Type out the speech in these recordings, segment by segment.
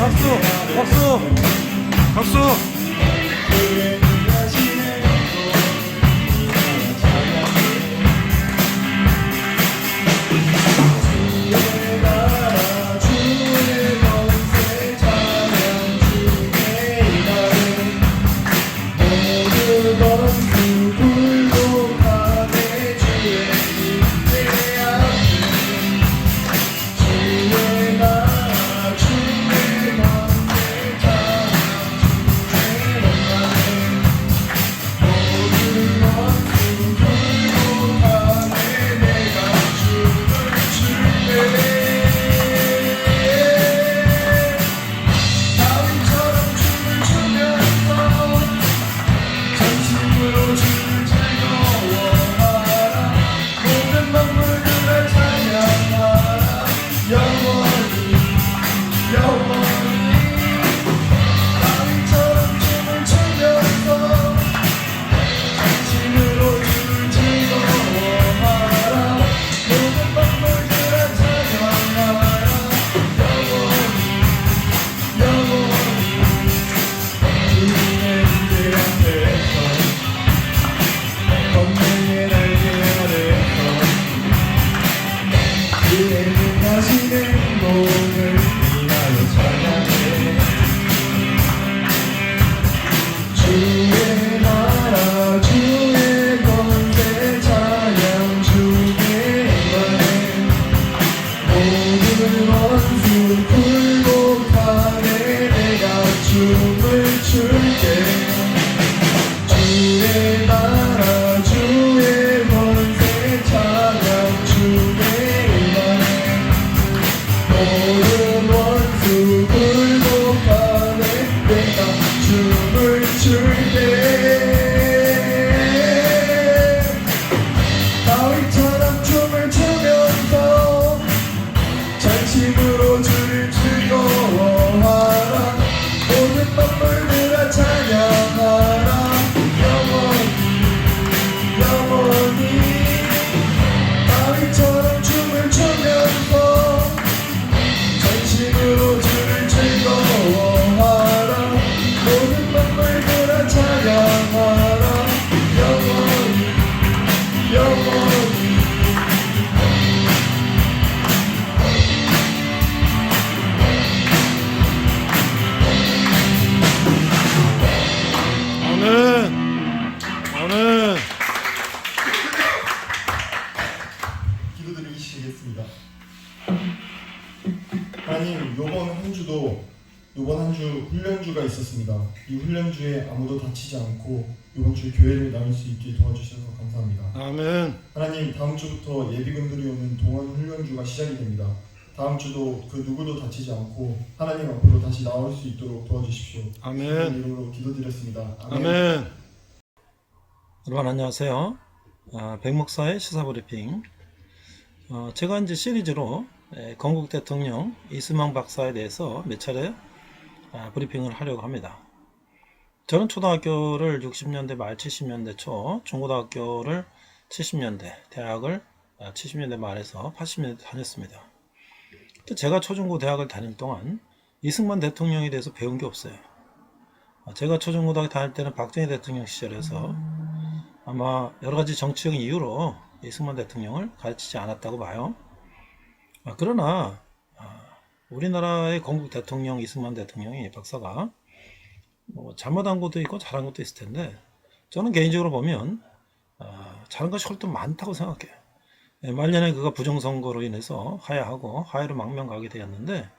박수, 박수, 박수. 아멘. 기도드리시겠습니다. 하나님, 요번 한 주 훈련주가 있었습니다. 이 훈련주에 아무도 다치지 않고 이번 주 교회를 나눌 수 있게 도와주셔서 감사합니다. 아멘. 하나님, 다음 주부터 예비군들이 오는 동원 훈련주가 시작이 됩니다. 다음 주도 그 누구도 다치지 않고 하나님 앞으로 다시 나올 수 있도록 도와주십시오. 아멘. 주님 이름으로 기도드렸습니다. 아멘. 아멘. 여러분 안녕하세요. 백목사의 시사브리핑. 제가 이제 시리즈로 건국 대통령 이승만 박사에 대해서 몇 차례 브리핑을 하려고 합니다. 저는 초등학교를 60년대 말 70년대 초, 중고등학교를 70년대, 대학을 70년대 말에서 80년대 다녔습니다. 제가 초중고 대학을 다닐 동안 이승만 대통령에 대해서 배운 게 없어요. 제가 초중고등학교 다닐 때는 박정희 대통령 시절에서 아마 여러가지 정치적인 이유로 이승만 대통령을 가르치지 않았다고 봐요. 그러나 우리나라의 건국 대통령 이승만 대통령이 박사가 잘못한 것도 있고 잘한 것도 있을 텐데, 저는 개인적으로 보면 잘한 것이 훨씬 많다고 생각해요. 말년에 그가 부정선거로 인해서 하야하고 하야로 망명 가게 되었는데,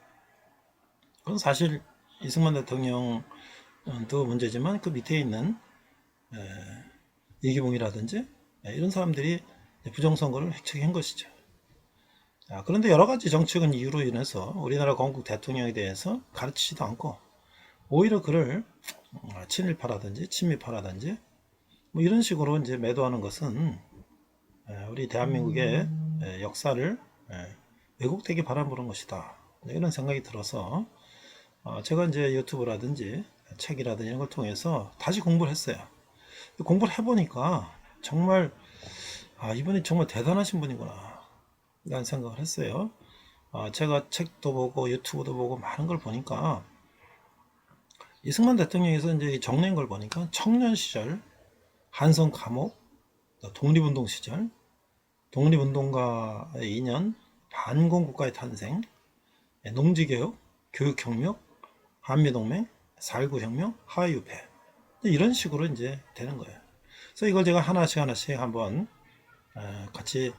그건 사실 이승만 대통령도 문제지만 그 밑에 있는 이기붕이라든지 이런 사람들이 부정선거를 획책한 것이죠. 그런데 여러가지 정치적인 이유로 인해서 우리나라 건국 대통령에 대해서 가르치지도 않고 오히려 그를 친일파라든지 친미파라든지 뭐 이런 식으로 이제 매도하는 것은 우리 대한민국의 역사를 왜곡되게 바라보는 것이다, 이런 생각이 들어서 제가 이제 유튜브라든지 책이라든지 이런 걸 통해서 다시 공부를 했어요. 공부를 해보니까 정말 이분이 정말 대단하신 분이구나 라는 생각을 했어요. 제가 책도 보고 유튜브도 보고 많은 걸 보니까 이승만 대통령에서 이제 정리한 걸 보니까 청년 시절 한성 감옥, 독립운동 시절, 독립운동가의 2년, 반공국가의 탄생, 농지개혁, 교육혁명, 한미동맹, 4.19 혁명, 하와이유폐, 이런 식으로 이제 되는 거예요. 그래서 이걸 제가 하나씩 한번 같이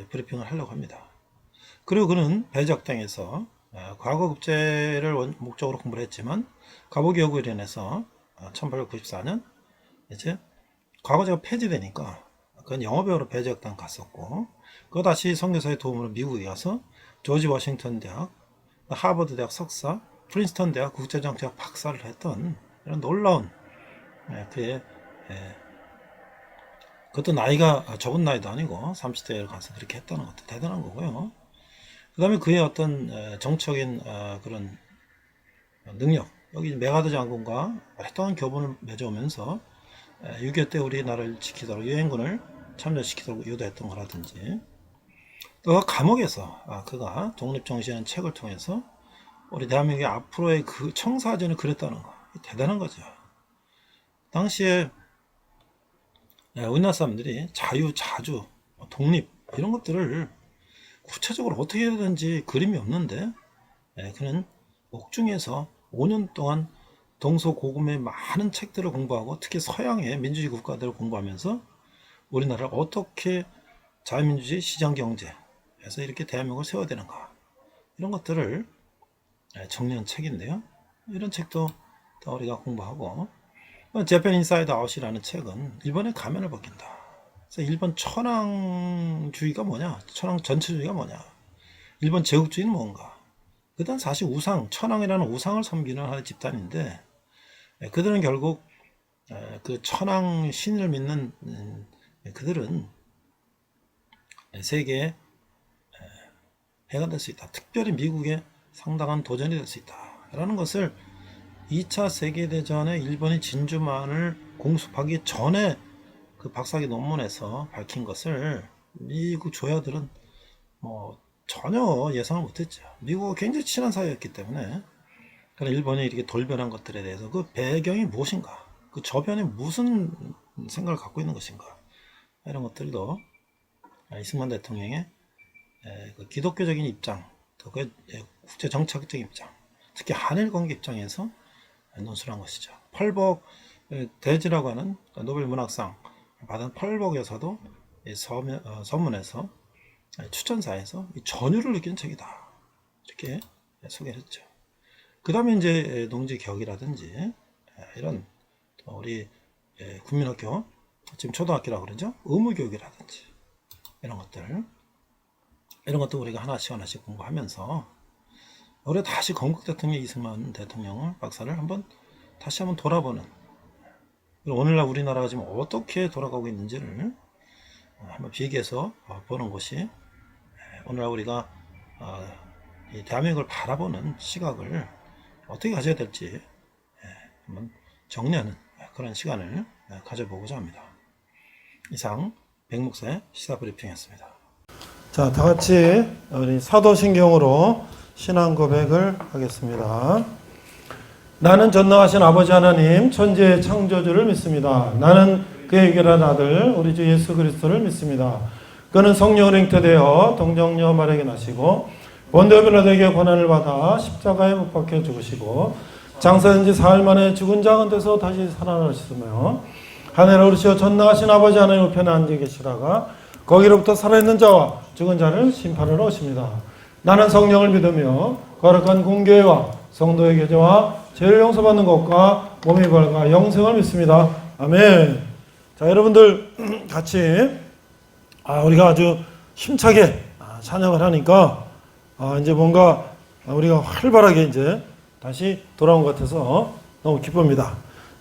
브리핑을 하려고 합니다. 그리고 그는 배적당에서 과거 급제를 목적으로 공부를 했지만 가보기여구에 인해서 1894년 이제 과거제가 폐지되니까 그건 영어배우로 배적당 갔었고, 그 다시 선교사의 도움으로 미국에 가서 조지 워싱턴 대학, 하버드 대학 석사, 프린스턴 대학 국제정치학 박사를 했던 이런 놀라운 그의 그것도 나이가 적은 나이도 아니고 30대에 가서 그렇게 했다는 것도 대단한 거고요. 그 다음에 그의 어떤 정적인 그런 능력, 여기 메가드 장군과 활동한 교분을 맺어오면서 6.25 때 우리나라를 지키도록 유엔군을 참여시키도록 유도했던 거라든지, 또 감옥에서 그가 독립정신이라는 책을 통해서 우리 대한민국의 앞으로의 그 청사진을 그렸다는 거, 대단한 거죠. 당시에 우리나라 사람들이 자유, 자주, 독립 이런 것들을 구체적으로 어떻게 해야 되는지 그림이 없는데, 그는 옥중에서 5년 동안 동서고금의 많은 책들을 공부하고 특히 서양의 민주주의 국가들을 공부하면서 우리나라를 어떻게 자유민주주의 시장경제에서 이렇게 대한민국을 세워야 되는가, 이런 것들을 정리한 책인데요. 이런 책도 우리가 공부하고, 재팬 인사이드 아웃이라는 책은 일본의 가면을 벗긴다. 그래서 일본 천황주의가 뭐냐, 천황 전체주의가 뭐냐, 일본 제국주의는 뭔가. 그들은 사실 우상, 천황이라는 우상을 섬기는 하나의 집단인데, 그들은 결국 그 천황 신을 믿는 그들은 세계의 해가 될 수 있다. 특별히 미국의 상당한 도전이 될 수 있다. 라는 것을 2차 세계대전에 일본이 진주만을 공습하기 전에 그 박사학위 논문에서 밝힌 것을 미국 조야들은 전혀 예상을 못했죠. 미국과 굉장히 친한 사이였기 때문에. 그러나 일본이 이렇게 돌변한 것들에 대해서 그 배경이 무엇인가, 그 저변에 무슨 생각을 갖고 있는 것인가, 이런 것들도 이승만 대통령의 그 기독교적인 입장, 또 그 국제 정책적인 입장, 특히 한일 관계 입장에서 논술한 것이죠. 펄벅 대지라고 하는 노벨 문학상 받은 펄벅 여사도 서문에서 추천사에서 전율을 느끼는 책이다, 이렇게 소개를 했죠. 그 다음에 이제 농지개혁이라든지 이런 우리 국민학교, 지금 초등학교라고 그러죠, 의무교육이라든지 이런 것도 우리가 하나씩 공부하면서 우리가 다시 건국 대통령 이승만 대통령을 박사를 다시 한번 돌아보는, 그리고 오늘날 우리나라가 지금 어떻게 돌아가고 있는지를 한번 비교해서 보는 것이 오늘날 우리가 이 대한민국을 바라보는 시각을 어떻게 가져야 될지 한번 정리하는 그런 시간을 가져보고자 합니다. 이상 백목사의 시사브리핑이었습니다. 자, 다 같이 우리 사도신경으로 신앙 고백을 하겠습니다. 나는 전능하신 아버지 하나님 천지의 창조주를 믿습니다. 나는 그의 유일한 아들 우리 주 예수 그리스도를 믿습니다. 그는 성령으로 잉태되어 동정녀 마리아에게 나시고 본디오 빌라도에게 고난을 받아 십자가에 못 박혀 죽으시고 장사된 지 사흘 만에 죽은 자 가운데서 다시 살아나셨으며 하늘에 오르시어 전능하신 아버지 하나님 우편에 앉아 계시다가 거기로부터 살아있는 자와 죽은 자를 심판하러 오십니다. 나는 성령을 믿으며 거룩한 공교회와 성도의 교제와 죄를 용서받는 것과 몸이 부활과 영생을 믿습니다. 아멘. 자, 여러분들 같이 우리가 아주 힘차게 찬양을 하니까 이제 뭔가 우리가 활발하게 이제 다시 돌아온 것 같아서 너무 기쁩니다.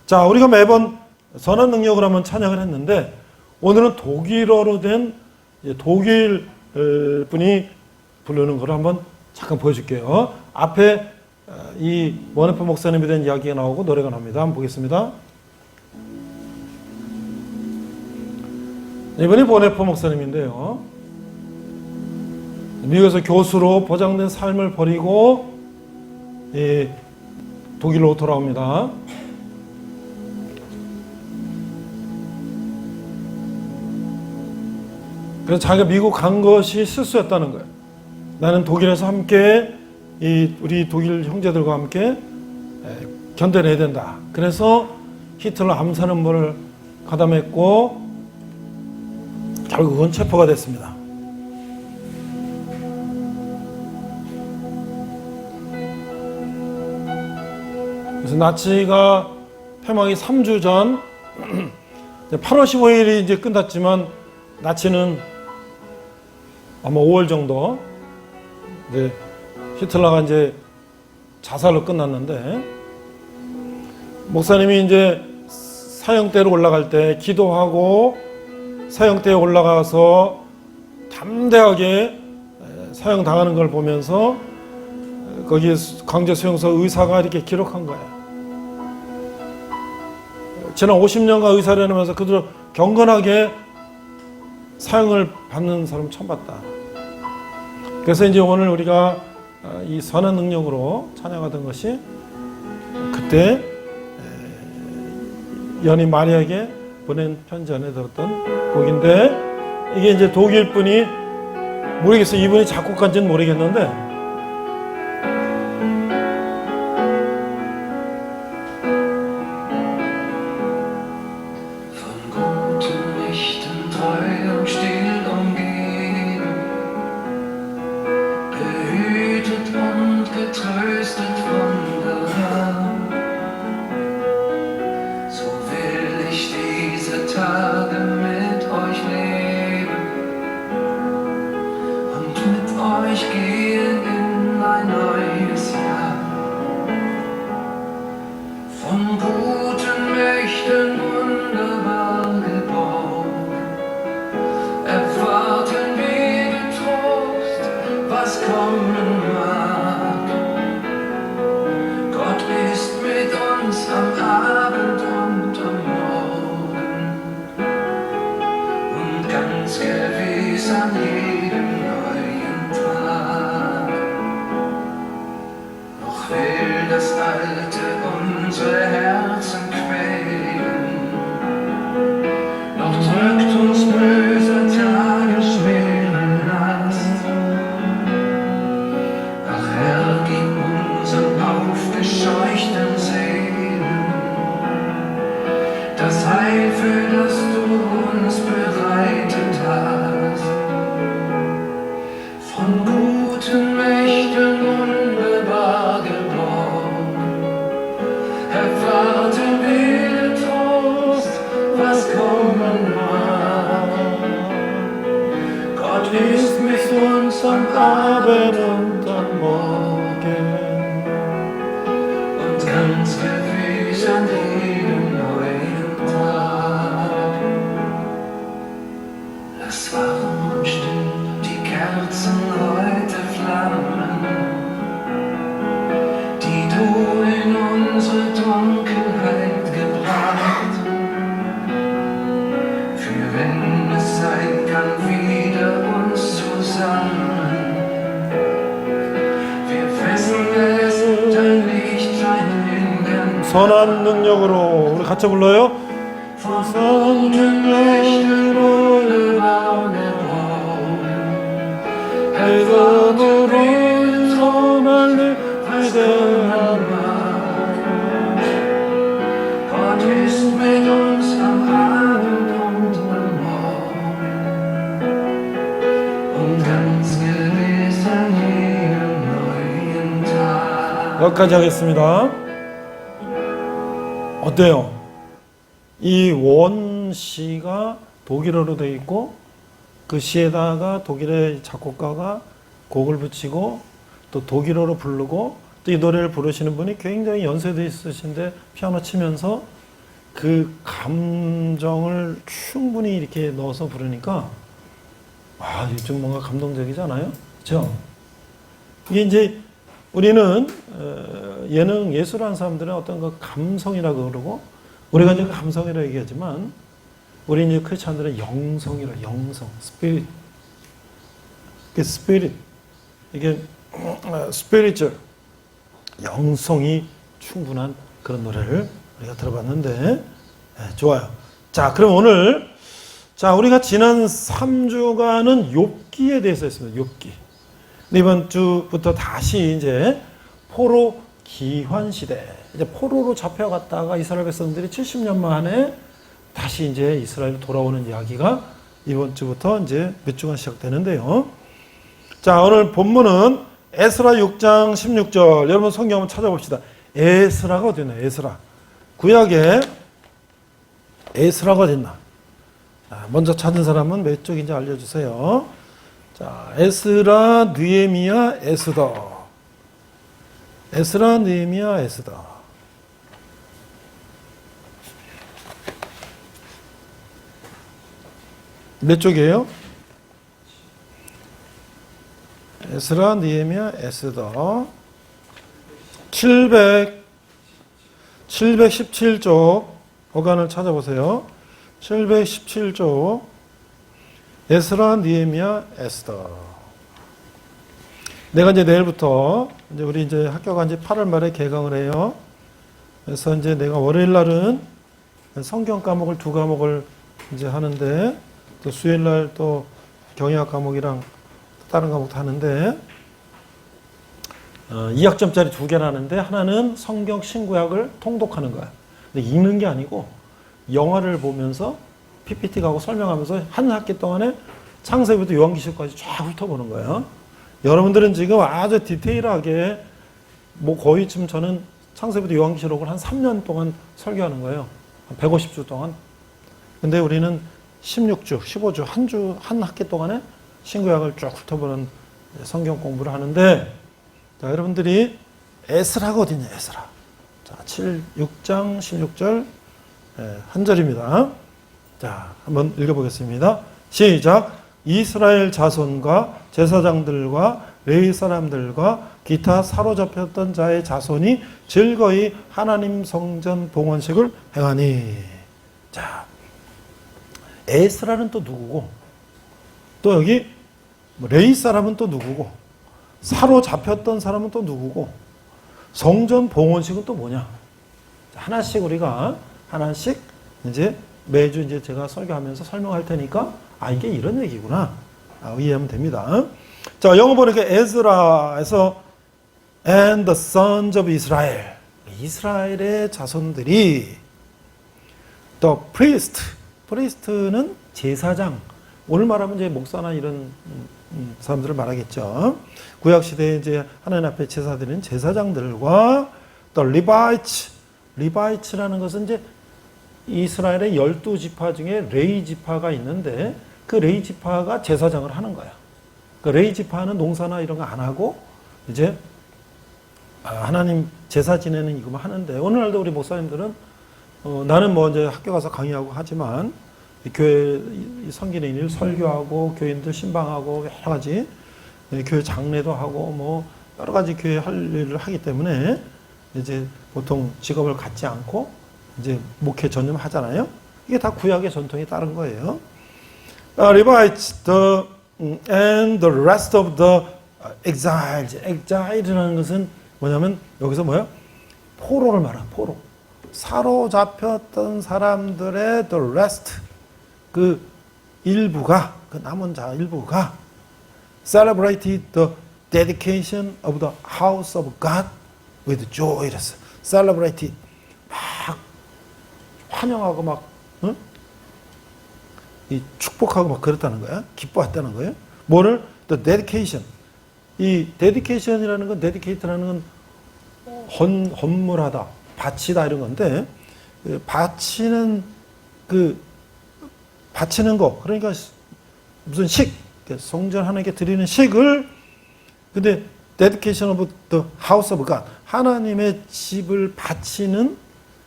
자, 우리가 매번 선한 능력을 한번 찬양을 했는데 오늘은 독일어로 된 독일 분이 부르는 걸 한번 잠깐 보여줄게요. 앞에 이 원해프 목사님에 대한 이야기가 나오고 노래가 나옵니다. 한번 보겠습니다. 이번이 원해프 목사님인데요. 미국에서 교수로 보장된 삶을 버리고 독일로 돌아옵니다. 그래서 자기가 미국 간 것이 실수였다는 거예요. 나는 독일에서 함께 우리 독일 형제들과 함께 견뎌내야 된다. 그래서 히틀러 암살 음모를 가담했고 결국은 체포가 됐습니다. 그래서 나치가 폐막이 3주 전 8월 15일이 이제 끝났지만 나치는 아마 5월 정도 이제 히틀러가 이제 자살로 끝났는데, 목사님이 이제 사형대로 올라갈 때 기도하고 사형대에 올라가서 담대하게 사형 당하는 걸 보면서 거기 강제 수용소 의사가 이렇게 기록한 거예요. 지난 50년간 의사를 해내면서 그대로 경건하게 사형을 받는 사람 처음 봤다. 그래서 이제 오늘 우리가 이 선한 능력으로 찬양하던 것이 그때 연희 마리아에게 보낸 편지 안에 들었던 곡인데, 이게 이제 독일 분이 모르겠어요. 이분이 작곡가인지는 모르겠는데 선한 능력으로, 우리 같이 불러요. 선한 능력으로 해감으로 선한 위대한 Gott ist mit uns am Abend und am Morgen und ganz gewiss an jedem neuen Tag. 여기까지 하겠습니다. 어때요? 이 원시가 독일어로 되어 있고 그 시에다가 독일의 작곡가가 곡을 붙이고 또 독일어로 부르고 또 이 노래를 부르시는 분이 굉장히 연세도 있으신데 피아노 치면서 그 감정을 충분히 이렇게 넣어서 부르니까 이게 좀 뭔가 감동적이잖아요. 그렇죠? 이게 이제 우리는 예능, 예술하는 사람들은 어떤 그 감성이라고 그러고 우리가 이제 감성이라고 얘기하지만 우리 이제 크리스찬들은 영성이라, 영성, 스피릿. 이게 스피릿, 이게 스피리추얼, 영성이 충분한 그런 노래를 우리가 들어봤는데 좋아요. 자, 그럼 오늘 자, 우리가 지난 3주간은 욥기에 대해서 했습니다. 욥기. 근데 이번 주부터 다시 이제 포로 기환 시대, 이제 포로로 잡혀갔다가 이스라엘 백성들이 70년 만에 다시 이제 이스라엘로 돌아오는 이야기가 이번 주부터 이제 몇 주간 시작되는데요. 자, 오늘 본문은 에스라 6장 16절. 여러분 성경 한번 찾아봅시다. 에스라가 어디 있나? 에스라. 구약에 에스라가 어디 있나? 먼저 찾은 사람은 몇 쪽인지 알려주세요. 자, 에스라, 느헤미야, 에스더. 에스라, 느헤미야, 에스더. 몇 쪽이에요? 에스라, 느헤미야, 에스더. 717쪽 어간을 찾아보세요. 717쪽 에스라, 느헤미야, 에스더. 내가 이제 내일부터 이제 우리 이제 학교가 이제 8월 말에 개강을 해요. 그래서 이제 내가 월요일 날은 성경 과목을 2과목을 이제 하는데 또 수요일 날 또 경영학 과목이랑 다른 과목도 하는데 2학점짜리 2개를 하는데 하나는 성경 신구약을 통독하는 거야. 근데 읽는 게 아니고 영화를 보면서 PPT 가고 설명하면서 한 학기 동안에 창세기부터 요한계시록까지 쫙 훑어보는 거예요. 여러분들은 지금 아주 디테일하게 뭐 거의 지금 저는 창세기부터 요한계시록을 한 3년 동안 설교하는 거예요. 한 150주 동안. 근데 우리는 16주, 15주, 한 학기 동안에 신구약을 쭉 훑어보는 성경 공부를 하는데 자, 여러분들이 에스라가 어디냐, 에스라. 자, 6장 16절 한 절입니다. 자, 한번 읽어보겠습니다. 시작. 이스라엘 자손과 제사장들과 레위 사람들과 기타 사로잡혔던 자의 자손이 즐거이 하나님 성전 봉헌식을 행하니. 자, 에스라는 또 누구고, 또 여기 레위 사람은 또 누구고, 사로잡혔던 사람은 또 누구고, 성전 봉헌식은 또 뭐냐? 하나씩 우리가 하나씩 이제 매주 이제 제가 설교하면서 설명할 테니까 이게 이런 얘기구나 이해하면 됩니다. 자, 영어 보니까 에스라에서 and the sons of Israel, 이스라엘의 자손들이 the priest는 제사장, 오늘 말하면 이제 목사나 이런 사람들을 말하겠죠. 구약 시대에 이제 하나님 앞에 제사 드리는 제사장들과 the Levites라는 것은 이제 이스라엘의 12지파 중에 레위 지파가 있는데 그 레위 지파가 제사장을 하는 거야. 그 레위 지파는 농사나 이런 거 안 하고 이제 하나님 제사 지내는 이거만 하는데 오늘날도 우리 목사님들은 나는 뭐 이제 학교 가서 강의하고 하지만 교회 섬기는 일 설교하고 교인들 신방하고 여러 가지 교회 장례도 하고 뭐 여러 가지 교회 할 일을 하기 때문에 이제 보통 직업을 갖지 않고 이제 목회 전념하잖아요. 이게 다 구약의 전통에 따른 거예요. Levites and the rest of the exiles. exile이라는 것은 뭐냐면 여기서 뭐야? 포로를 말하는 포로. 사로잡혔던 사람들의 the rest, 그 일부가, 그 남은 자 일부가 celebrated the dedication of the house of God with joy. 이랬어. celebrated, 막 환영하고 막 응? 이 축복하고 막 그랬다는 거야. 기뻐했다는 거예요. 뭐를? the dedication. 이 dedication이라는 건, dedicate라는 건 헌물하다, 바치다 이런 건데 바치는 바치는 거, 그러니까 무슨 식, 성전 하나님께 드리는 식을, 근데 dedication of the house of God, 하나님의 집을 바치는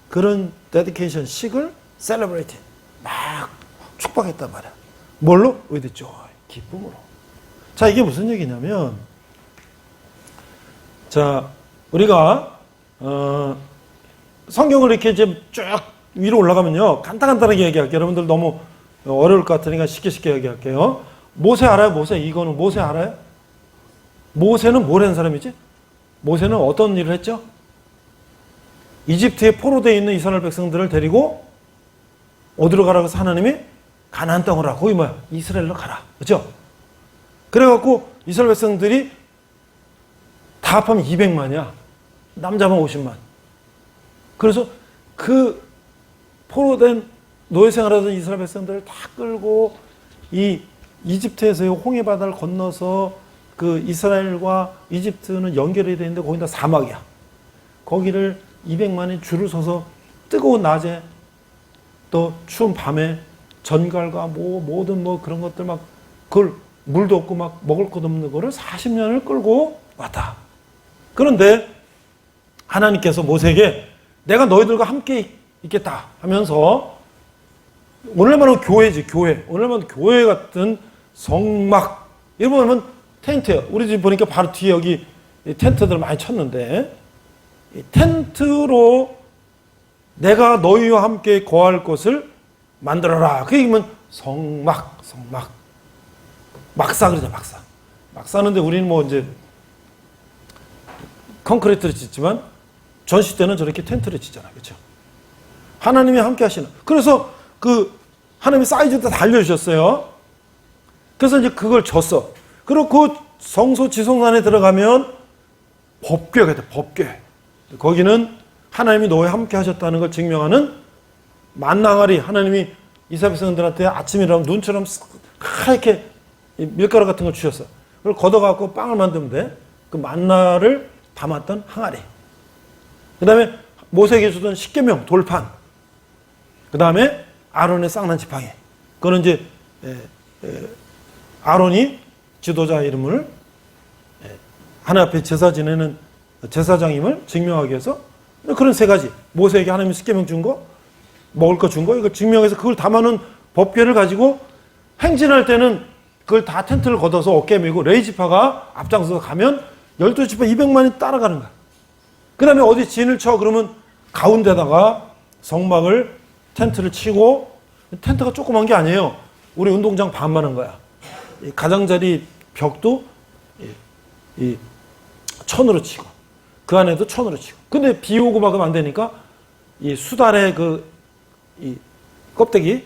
그런 dedication 식을 celebrate, 막 축복했단 말이야. 뭘로? with joy, 기쁨으로. 자, 이게 무슨 얘기냐면, 자, 우리가 성경을 이렇게 이제 쭉 위로 올라가면요, 간단하게 얘기할게요. 여러분들 너무 어려울 것 같으니까 쉽게 얘기할게요. 모세 알아요? 모세. 이거는 모세 알아요? 모세는 뭘 한 사람이지? 모세는 어떤 일을 했죠? 이집트에 포로되어 있는 이스라엘 백성들을 데리고 어디로 가라고 해서 하나님이? 가나안 땅으로 거기 뭐야? 이스라엘로 가라. 그렇죠? 그래갖고 이스라엘 백성들이 다 합하면 200만이야. 남자만 50만. 그래서 그 포로된 노예 생활하던 이스라엘 백성들을 다 끌고 이 이집트에서의 홍해 바다를 건너서 그 이스라엘과 이집트는 연결이 되어 있는데 거기다 사막이야. 거기를 200만이 줄을 서서 뜨거운 낮에 또 추운 밤에 전갈과 모든 그런 것들 막 그걸 물도 없고 막 먹을 것 없는 거를 40년을 끌고 왔다. 그런데 하나님께서 모세에게 내가 너희들과 함께 있겠다 하면서 오늘날 말하면 교회지, 교회. 오늘날 말하면 교회 같은 성막. 이런 보면 텐트예요. 우리 집 보니까 바로 뒤에 여기 텐트들 많이 쳤는데 이 텐트로 내가 너희와 함께 거할 곳을 만들어라. 그 얘기면 성막. 막사 그러죠, 막사. 막사는데 우리는 뭐 이제 콘크리트를 짓지만 전시 때는 저렇게 텐트를 짓잖아요. 그렇죠? 하나님이 함께 하시는. 그래서 그 하나님이 사이즈도 다 알려주셨어요. 그래서 이제 그걸 줬어. 그리고 그 성소 지성산에 들어가면 법궤가 돼, 법궤. 거기는 하나님이 너와 함께 하셨다는 걸 증명하는 만나가리. 하나님이 이스라엘 백성들한테 아침에 일어나면 눈처럼 하얗게 밀가루 같은 걸 주셨어. 그걸 걷어갖고 빵을 만들면 돼. 그 만나를 담았던 항아리. 그 다음에 모세에게 주던 십계명 돌판. 그 다음에 아론의 쌍난 지팡이. 그거는 이제 아론이 지도자 이름을 하나님 앞에 제사 지내는 제사장임을 증명하기 위해서 그런 세 가지. 모세에게 하나님이 십계명 준 거, 먹을 거 준 거, 이걸 증명해서 그걸 담아놓은 법궤를 가지고 행진할 때는 그걸 다 텐트를 걷어서 어깨에 메고 레이지파가 앞장서서 가면 12지파 200만이 따라가는 거야. 그 다음에 어디 진을 쳐 그러면 가운데다가 성막을 텐트를 치고, 텐트가 조그만 게 아니에요. 우리 운동장 반만한 거야. 이 가장자리 벽도 이 천으로 치고 그 안에도 천으로 치고. 근데 비 오고 막 하면 안 되니까 이 수달의 이 껍데기,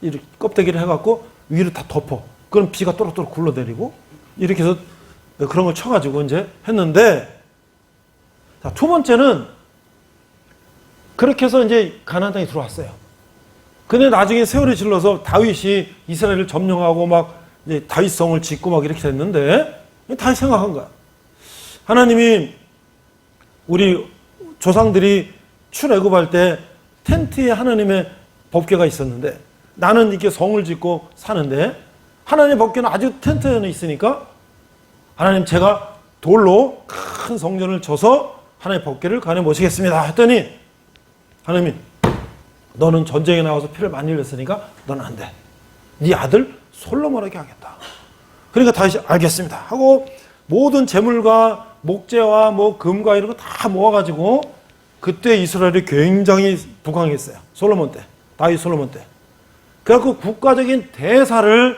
이 껍데기를 해갖고 위로 다 덮어. 그럼 비가 또록또록 굴러내리고 이렇게 해서 그런 걸 쳐가지고 이제 했는데, 자, 두 번째는 그렇게 해서 이제 가나안 땅에 들어왔어요. 근데 나중에 세월이 질러서 다윗이 이스라엘을 점령하고 막 이제 다윗성을 짓고 막 이렇게 됐는데, 다윗 생각한 거야. 하나님이 우리 조상들이 출애굽할 때 텐트에 하나님의 법궤가 있었는데 나는 이렇게 성을 짓고 사는데 하나님의 법궤는 아직 텐트 안에 있으니까 하나님 제가 돌로 큰 성전을 쳐서 하나님의 법궤를 그 안에 모시겠습니다 했더니 하나님이 너는 전쟁에 나와서 피를 많이 흘렸으니까 너는 안 돼. 네 아들 솔로몬에게 하겠다. 그러니까 다윗이 알겠습니다 하고 모든 재물과 목재와 뭐 금과 이런 거 다 모아가지고, 그때 이스라엘이 굉장히 부강했어요. 솔로몬 때, 다윗 솔로몬 때. 그래갖고 국가적인 대사를,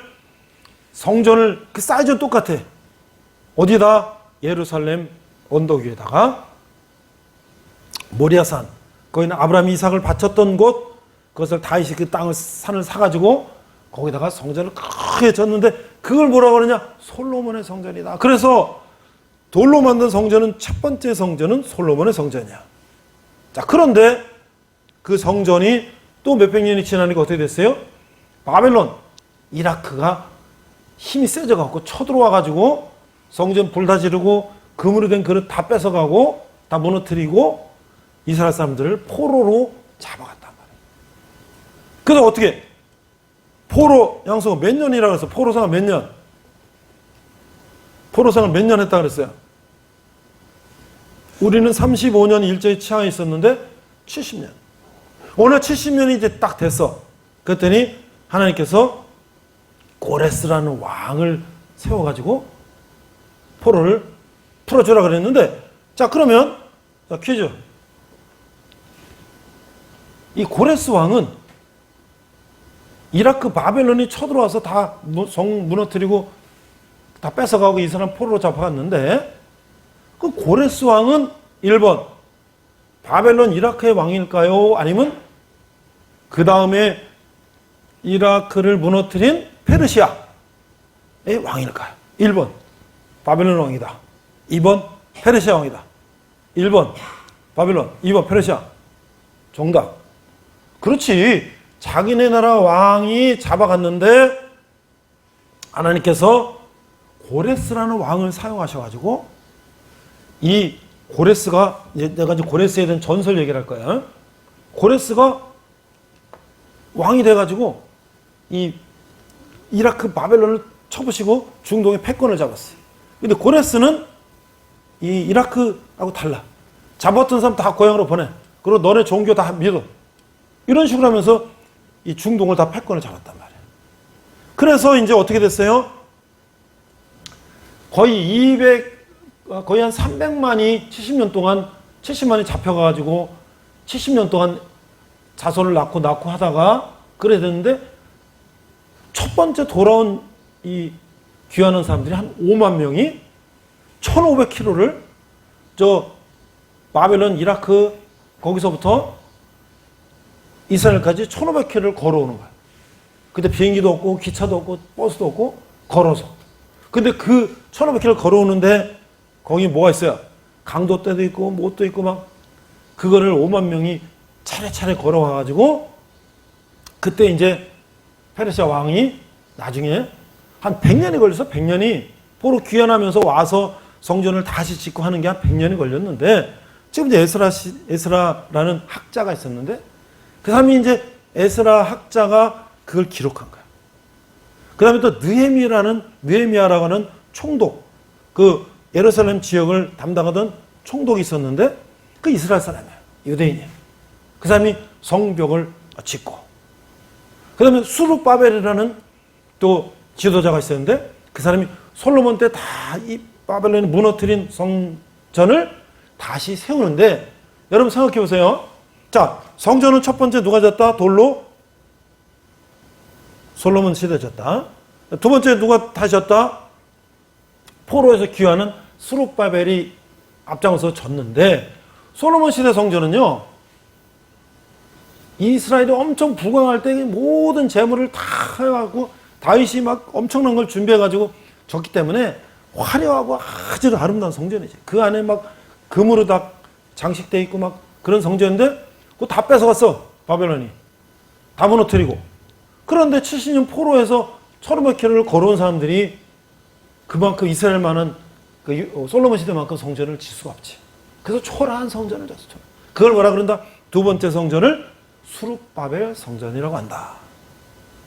성전을 그 사이즈는 똑같아. 어디다? 예루살렘 언덕 위에다가 모리아산, 거기는 아브라함이 이삭을 바쳤던 곳, 그것을 다윗이 그 땅을 산을 사가지고 거기다가 성전을 크게 졌는데 그걸 뭐라고 하느냐? 솔로몬의 성전이다. 그래서 돌로 만든 성전은, 첫 번째 성전은 솔로몬의 성전이야. 자, 그런데 그 성전이 또 몇백 년이 지나니까 어떻게 됐어요? 바벨론, 이라크가 힘이 세져갖고 쳐들어와가지고 성전 불 다 지르고 금으로 된 그릇 다 뺏어가고 다 무너뜨리고 이스라엘 사람들을 포로로 잡아갔단 말이에요. 그래서 어떻게? 포로 양성은 몇 년이라고 했어? 포로 생활 몇 년? 포로 생활 몇 년 했다 그랬어요? 우리는 35년 일제히 치하에 있었는데 70년. 오늘 70년이 이제 딱 됐어. 그랬더니 하나님께서 고레스라는 왕을 세워가지고 포로를 풀어주라 그랬는데, 자, 그러면, 자, 퀴즈. 이 고레스 왕은 이라크 바벨론이 쳐들어와서 다 성 무너뜨리고 다 뺏어가고 이 사람 포로로 잡아갔는데, 그 고레스 왕은 1번 바벨론 이라크의 왕일까요? 아니면 그 다음에 이라크를 무너뜨린 페르시아의 왕일까요? 1번 바벨론 왕이다. 2번 페르시아 왕이다. 1번 바벨론, 2번 페르시아. 정답. 그렇지. 자기네 나라 왕이 잡아갔는데 하나님께서 고레스라는 왕을 사용하셔가지고 이 고레스가, 내가 이제 고레스에 대한 전설 얘기를 할 거야. 고레스가 왕이 돼가지고 이 이라크 바벨론을 쳐부시고 중동의 패권을 잡았어요. 근데 고레스는 이 이라크하고 달라. 잡았던 사람 다 고향으로 보내. 그리고 너네 종교 다 믿어. 이런 식으로 하면서 이 중동을 다 패권을 잡았단 말이에요. 그래서 이제 어떻게 됐어요? 거의 한 300만이 70만이 잡혀가지고 70년 동안 자손을 낳고 하다가 그래 됐는데 첫 번째 돌아온 이 귀환한 사람들이 한 5만 명이 1500km를 저 바벨론, 이라크 거기서부터 이스라엘까지 1500km를 걸어오는 거야. 그때 비행기도 없고 기차도 없고 버스도 없고 걸어서. 근데 그 1500km 걸어오는데 거기 뭐가 있어요? 강도떼도 있고 못도 있고 막 그거를 5만 명이 차례차례 걸어와가지고 그때 이제 페르시아 왕이 나중에 한 100년이 걸려서 100년이 포로 귀환하면서 와서 성전을 다시 짓고 하는 게 한 100년이 걸렸는데 지금 이제 에스라라는 학자가 있었는데 그 사람이 이제 에스라 학자가 그걸 기록한 거야. 그 다음에 또 느헤미야라고 하는 총독, 그 예루살렘 지역을 담당하던 총독이 있었는데 그 이스라엘 사람이에요. 유대인이에요. 그 사람이 성벽을 짓고 그 다음에 수르바벨이라는 또 지도자가 있었는데 그 사람이 솔로몬 때 다 이 바벨론이 무너뜨린 성전을 다시 세우는데 여러분 생각해 보세요. 자, 성전은 첫 번째 누가 졌다? 돌로 솔로몬 시대 졌다. 두 번째 누가 다시 졌다? 포로에서 귀환은 수르바벨이 앞장서 졌는데 솔로몬 시대 성전은요 이스라엘이 엄청 부강할 때 모든 재물을 다 해가지고 다윗이 막 엄청난 걸 준비해가지고 졌기 때문에 화려하고 아주 아름다운 성전이지. 그 안에 막 금으로 다 장식돼 있고 막 그런 성전인데 그거 다 뺏어갔어. 바벨론이. 다 무너뜨리고. 그런데 70년 포로에서 1500km를 걸어온 사람들이 그만큼 이스라엘만한 그 솔로몬 시대만큼 성전을 질 수가 없지. 그래서 초라한 성전을 졌어. 그걸 뭐라 그런다? 두 번째 성전을 수르바벨 성전이라고 한다.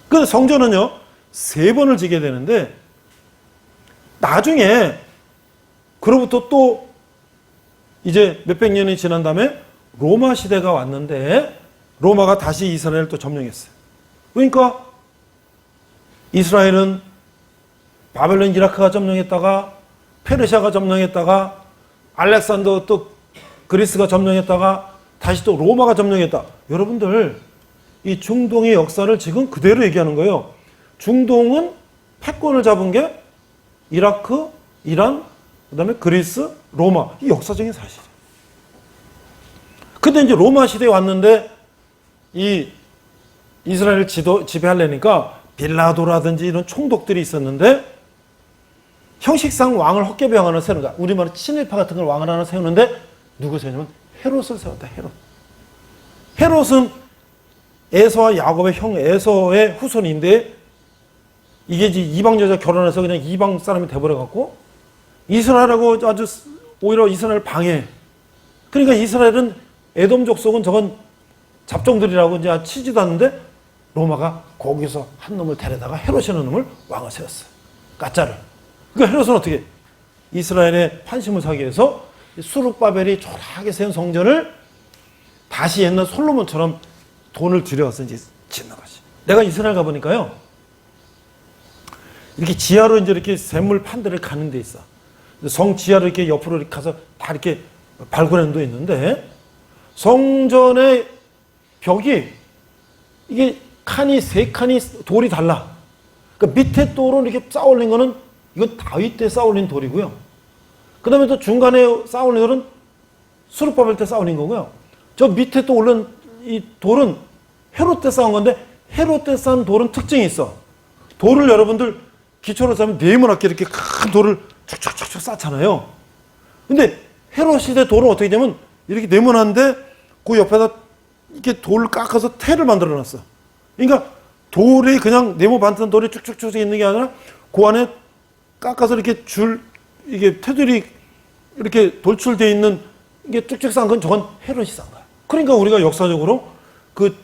그 성전은요 3번을 지게 되는데 나중에 그로부터 또 이제 몇백 년이 지난 다음에 로마 시대가 왔는데 로마가 다시 이스라엘을 또 점령했어요. 그러니까 이스라엘은 바벨론, 이라크가 점령했다가 페르시아가 점령했다가 알렉산더 또 그리스가 점령했다가 다시 또 로마가 점령했다. 여러분들 이 중동의 역사를 지금 그대로 얘기하는 거예요. 중동은 패권을 잡은 게 이라크, 이란, 그 다음에 그리스, 로마. 이 역사적인 사실이에요. 근데 이제 로마 시대에 왔는데 이 이스라엘을 지배하려니까 빌라도라든지 이런 총독들이 있었는데 형식상 왕을 헛개병 하나 세우는 거야. 우리말로 친일파 같은 걸 왕을 하나 세우는데 누구 세우냐면 헤롯을 세웠다. 헤롯은 에서와 야곱의 형 에서의 후손인데 이게 이제 이방 여자 결혼해서 그냥 이방 사람이 돼버려갖고 이스라엘하고 아주 오히려 이스라엘 방해. 그러니까 이스라엘은 에돔 족속은 저건 잡종들이라고 이제 치지도 않는데 로마가 거기서 한 놈을 데려다가 헤롯이라는 놈을 왕을 세웠어요. 가짜를. 그러니까 헤롯은 어떻게 이스라엘의 판심을 사기 위해서 수르바벨이 초라하게 세운 성전을 다시 옛날 솔로몬처럼 돈을 들여서 이제 짓는 거지. 내가 이스라엘 가보니까요. 이렇게 지하로 이제 이렇게 샘물 판들을 가는 데 있어. 성 지하로 이렇게 옆으로 이렇게 가서 다 이렇게 발굴한 데 있는데 성전의 벽이 이게 칸이 3칸이 돌이 달라. 그러니까 밑에 돌은 이렇게 쌓아 올린 거는 이건 다윗 때 쌓아 올린 돌이고요. 그 다음에 또 중간에 쌓아 올린 돌은 수르바벨 때 쌓아 올린 거고요. 저 밑에 또 올린 이 돌은 헤롯 때 쌓은 건데 회로 때 쌓은 돌은 특징이 있어. 돌을 여러분들 기초로 쌓으면 네모나게 이렇게 큰 돌을 축축축축 쌓잖아요. 근데 회로 시대 돌은 어떻게 되면 이렇게 네모난데 그 옆에다 이렇게 돌을 깎아서 태를 만들어 놨어. 그러니까 돌이 그냥 네모 반듯한 돌이 쭉쭉쭉 있는 게 아니라 그 안에 깎아서 이렇게 이게 테두리 이렇게 돌출되어 있는 이게 쭉쭉 쌓은 건 저건 헤롯이 쌓은 거야. 그러니까 우리가 역사적으로 그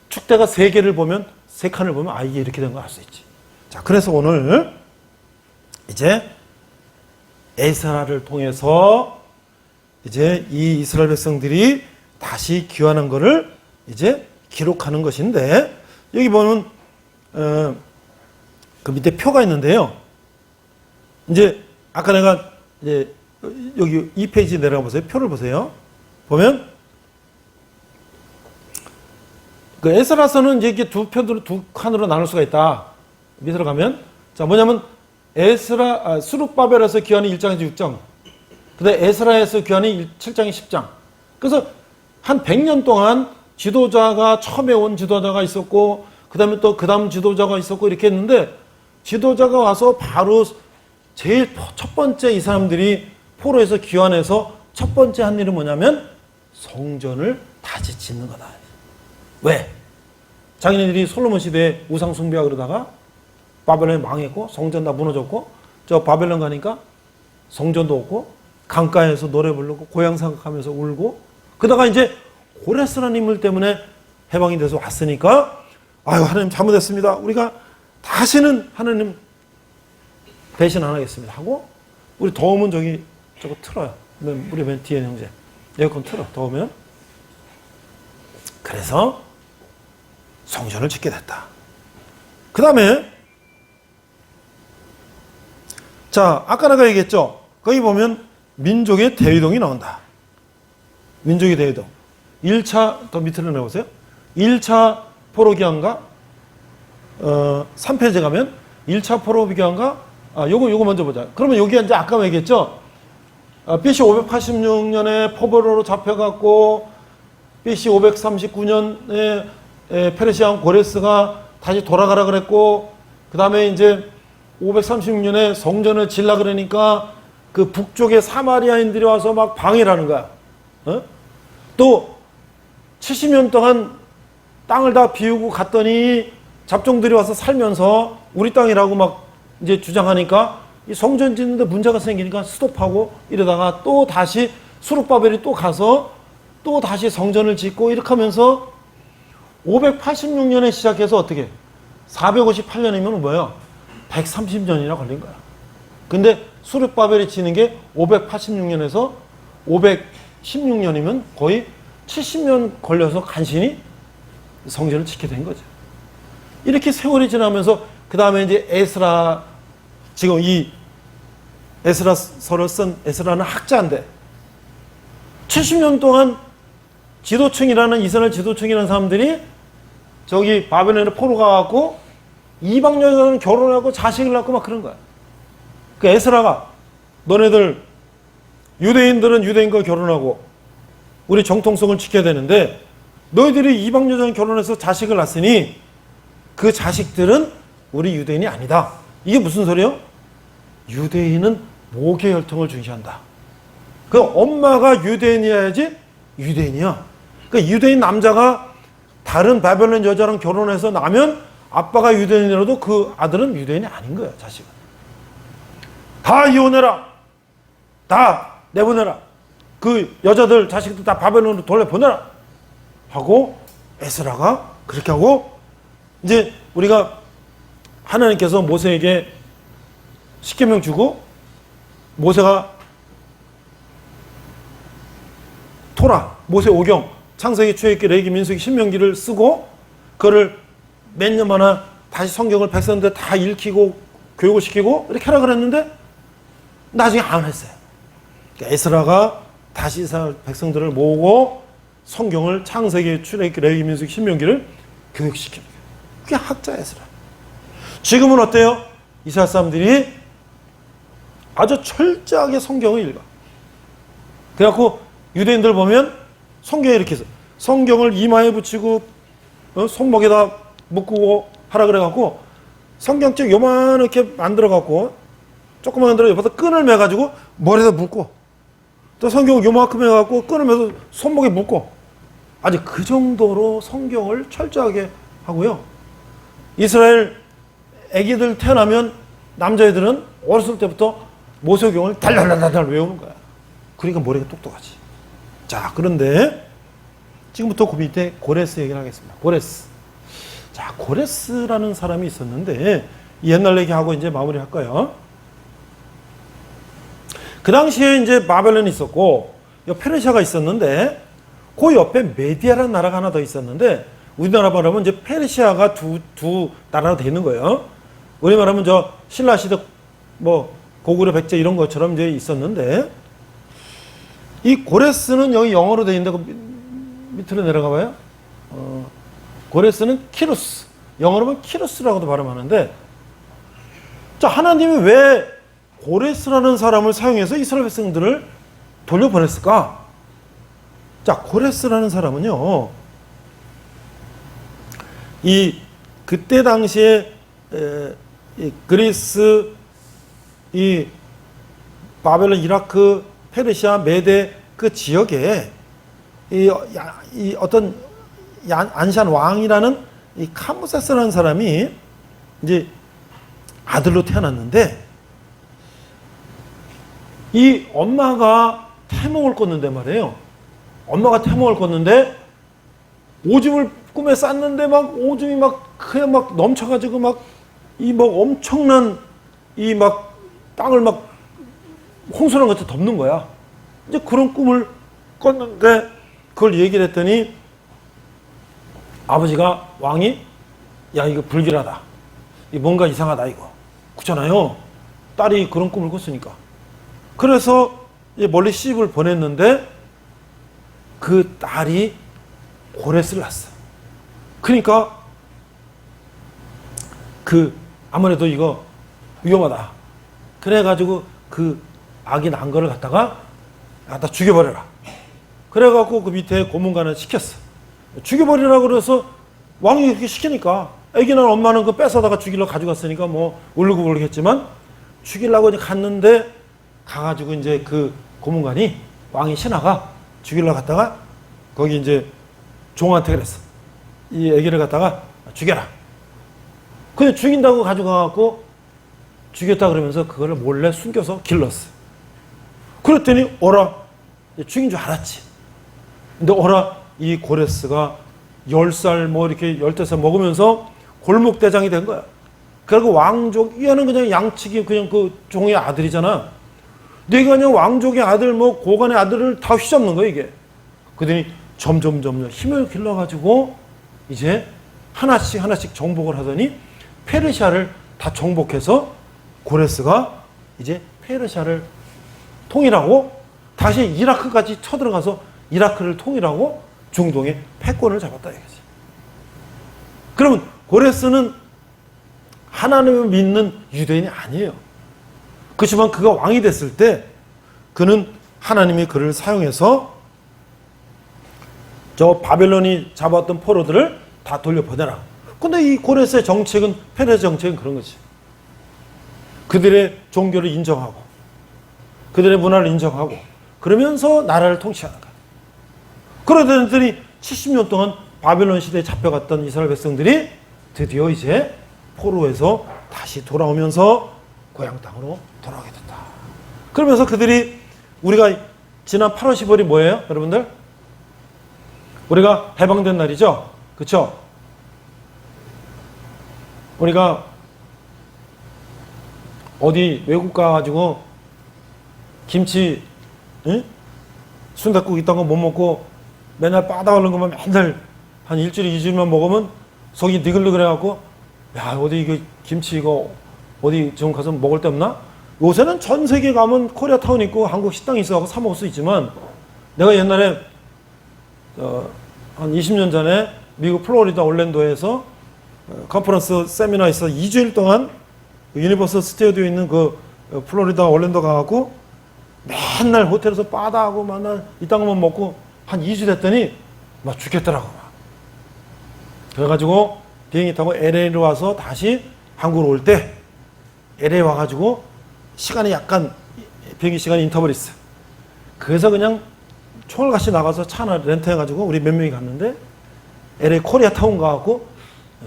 축대가 세 개를 보면, 세 칸을 보면, 아, 이게 이렇게 된 거 알 수 있지. 자, 그래서 오늘 이제 에스라를 통해서 이제 이 이스라엘 백성들이 다시 귀환한 거를 이제 기록하는 것인데, 여기 보면, 그 밑에 표가 있는데요. 이제, 아까 내가 이제 여기 2페이지 내려가 보세요. 표를 보세요. 보면, 그 에스라서는 이제 이게 두 칸으로 나눌 수가 있다. 밑으로 가면. 자, 뭐냐면, 수룹바벨에서 귀환이 1장에서 6장. 그 다음에 에스라에서 귀환이 7장에 10장. 그래서 한 100년 동안 지도자가, 처음에 온 지도자가 있었고, 그 다음에 또 그 다음 지도자가 있었고, 이렇게 했는데, 지도자가 와서 바로 제일 첫 번째 이 사람들이 포로에서 귀환해서 첫 번째 한 일은 뭐냐면, 성전을 다시 짓는 거다. 왜? 자기네들이 솔로몬 시대에 우상 숭배하고 그러다가 바벨론이 망했고 성전 다 무너졌고 저 바벨론 가니까 성전도 없고 강가에서 노래 부르고 고향 생각하면서 울고 그러다가 이제 고레스라는 인물 때문에 해방이 돼서 왔으니까 아유 하나님 잘못했습니다. 우리가 다시는 하나님 대신 안 하겠습니다 하고 우리 더우면 저거 틀어요. 우리 맨 뒤에 형제 에어컨 틀어. 더우면. 그래서 성전을 짓게 됐다. 그 다음에 자 아까 내가 얘기했죠. 거기 보면 민족의 대이동이 나온다. 민족의 대이동. 1차 더 밑으로 내보세요. 1차 포로기환과 3페이지 가면 1차 포로기환과 요거 먼저 보자. 그러면 여기 이제 아까 얘기했죠. BC 586년에 포로로 잡혀갖고 BC 539년에 페르시아 왕 고레스가 다시 돌아가라 그랬고 그 다음에 이제 536년에 성전을 질라 그러니까 그 북쪽의 사마리아인들이 와서 막 방해를 하는 거야. 또 70년 동안 땅을 다 비우고 갔더니 잡종들이 와서 살면서 우리 땅이라고 막 이제 주장하니까 이 성전 짓는데 문제가 생기니까 스톱하고 이러다가 또 다시 수룹바벨이 또 가서 또 다시 성전을 짓고 이렇게 하면서 586년에 시작해서 어떻게 458년이면 뭐예요? 130년이나 걸린 거야. 근데 수룹바벨이 지는 게 586년에서 516년이면 거의 70년 걸려서 간신히 성전을 짓게 된 거죠. 이렇게 세월이 지나면서 그 다음에 이제 에스라 지금 이 에스라서를 쓴 에스라는 학자인데 70년 동안 지도층이라는 이스라엘 지도층이라는 사람들이 저기 바벨론에 포로 가갖고 이방 여자는 결혼하고 자식을 낳고 막 그런 거야. 그 에스라가 너네들 유대인들은 유대인과 결혼하고 우리 정통성을 지켜야 되는데 너희들이 이방 여자는 결혼해서 자식을 낳았으니 그 자식들은 우리 유대인이 아니다. 이게 무슨 소리예요? 유대인은 모계 혈통을 중시한다. 그 엄마가 유대인이어야지 유대인이야. 그 유대인 남자가 다른 바벨론 여자랑 결혼해서 나면 아빠가 유대인이라도 그 아들은 유대인이 아닌 거야, 자식은. 다 이혼해라. 다 내보내라. 그 여자들, 자식들 다 바벨론으로 돌려보내라. 하고 에스라가 그렇게 하고 이제 우리가 하나님께서 모세에게 십계명 주고 모세가 토라, 모세 오경, 창세기, 출애굽기, 레위기, 민수기, 신명기를 쓰고 그거를 몇 년 만에 다시 성경을 백성들 다 읽히고 교육을 시키고 이렇게 하라 그랬는데 나중에 안 했어요. 그러니까 에스라가 다시 이스라엘 백성들을 모으고 성경을 창세기, 출애굽기, 레위기, 민수기, 신명기를 교육시키는 거예요. 그게 학자 에스라. 지금은 어때요? 이스라엘 사람들이 아주 철저하게 성경을 읽어. 그래갖고 유대인들 보면 성경에 이렇게 해서 성경을 이마에 붙이고 손목에다 묶고 하라 그래갖고 성경책 요만하게 만들어갖고 조그만 만들어 옆에서 끈을 매가지고 머리에다 묶고 또 성경 요만큼 해갖고 끈을 매서 손목에 묶고 아주 그 정도로 성경을 철저하게 하고요. 이스라엘 애기들 태어나면 남자애들은 어렸을 때부터 모세경을 달달달달 외우는 거야. 그러니까 머리가 똑똑하지. 자, 그런데 지금부터 그 밑에 고레스 얘기를 하겠습니다. 고레스. 자, 고레스라는 사람이 있었는데 옛날 얘기하고 이제 마무리할까요? 그 당시에 이제 바벨론이 있었고 페르시아가 있었는데 그 옆에 메디아라는 나라가 하나 더 있었는데 우리나라 말하면 이제 페르시아가 두 나라로 돼 있는 거예요. 우리 말하면 저 신라 시대 뭐 고구려 백제 이런 것처럼 이제 있었는데 이 고레스는 여기 영어로 돼 있는데 그 밑으로 내려가 봐요. 고레스는 키루스. 영어로 보면 키루스라고도 발음하는데 자, 하나님이 왜 고레스라는 사람을 사용해서 이스라엘 백성들을 돌려보냈을까? 자, 고레스라는 사람은요, 그때 당시에 이 그리스, 이 바벨론, 이라크, 페르시아, 메데 그 지역에 이 어떤 안샨 왕이라는 이 카무세스라는 사람이 이제 아들로 태어났는데 이 엄마가 태몽을 꿨는데 말이에요. 엄마가 태몽을 꿨는데 오줌을 꿈에 쌌는데 막 오줌이 막 그냥 막 넘쳐가지고 막 이 막 엄청난 이 막 땅을 막 홍수랑 같이 덮는 거야. 이제 그런 꿈을 꿨는데 그걸 얘기를 했더니 아버지가 왕이 야 이거 불길하다. 이 뭔가 이상하다 이거. 그렇잖아요. 딸이 그런 꿈을 꿨으니까. 그래서 멀리 시집을 보냈는데 그 딸이 고레스를 낳았어. 그러니까 아무래도 이거 위험하다. 그래가지고 그 아기 낳은 거를 갖다가 죽여버려라. 그래갖고 그 밑에 고문관을 시켰어. 죽여버리라고 그래서 왕이 그렇게 시키니까 아기 낳은 엄마는 그 뺏어다가 죽이려고 가져갔으니까 뭐 울고불고 했지만 죽이려고 이제 갔는데 가가지고 이제 그 고문관이 왕이 신하가 죽이려고 갔다가 거기 이제 종한테 그랬어. 이 아기를 갖다가 죽여라. 근데 죽인다고 가져가갖고 죽였다 그러면서 그거를 몰래 숨겨서 길렀어. 그랬더니 어라 죽인 줄 알았지. 근데 어라 이 고레스가 10살 뭐 이렇게 15살 먹으면서 골목대장이 된 거야. 그리고 왕족 얘는 그냥 양측이 그냥 그 종의 아들이잖아. 내가 그냥 왕족의 아들 뭐 고관의 아들을 다 휘잡는 거야 이게. 그러더니 점점 힘을 길러가지고 이제 하나씩 정복을 하더니 페르시아를 다 정복해서 고레스가 이제 페르시아를 통일하고 다시 이라크까지 쳐들어가서 이라크를 통일하고 중동의 패권을 잡았다 이거지. 그러면 고레스는 하나님을 믿는 유대인이 아니에요. 그렇지만 그가 왕이 됐을 때 그는 하나님이 그를 사용해서 저 바벨론이 잡았던 포로들을 다 돌려보내라. 근데 이 고레스의 정책은 페르시아 정책은 그런 거지. 그들의 종교를 인정하고 그들의 문화를 인정하고 그러면서 나라를 통치하는 거야. 그러더니 70년 동안 바벨론 시대에 잡혀갔던 이스라엘 백성들이 드디어 이제 포로에서 다시 돌아오면서 고향 땅으로 돌아오게 됐다. 그러면서 그들이 우리가 지난 8월 15일이 뭐예요? 여러분들? 우리가 해방된 날이죠? 그렇죠? 우리가 어디 외국 가가지고 김치, 응? 순댓국 있던 거 못 먹고 맨날 빠다 오는 것만 맨날 한 일주일, 2주일만 먹으면 속이 니글니글해갖고 야 어디 이거 김치 이거 어디 좀 가서 먹을 데 없나? 요새는 전 세계 가면 코리아타운 있고 한국 식당이 있어서 사 먹을 수 있지만 내가 옛날에 한 20년 전에 미국 플로리다 올랜도에서 컨퍼런스 세미나 있어 2주일 동안 유니버설 스튜디오에 있는 그 플로리다 올랜도 가갖고 맨날 호텔에서 빠다하고 맨날 이딴 것만 먹고 한 2주 됐더니 막 죽겠더라고. 그래가지고 비행기 타고 LA로 와서 다시 한국으로 올 때 LA 와가지고 시간이 약간 비행기 시간이 인터벌이 있어. 그래서 그냥 총알같이 나가서 차 하나 렌트해가지고 우리 몇 명이 갔는데 LA 코리아타운 가갖고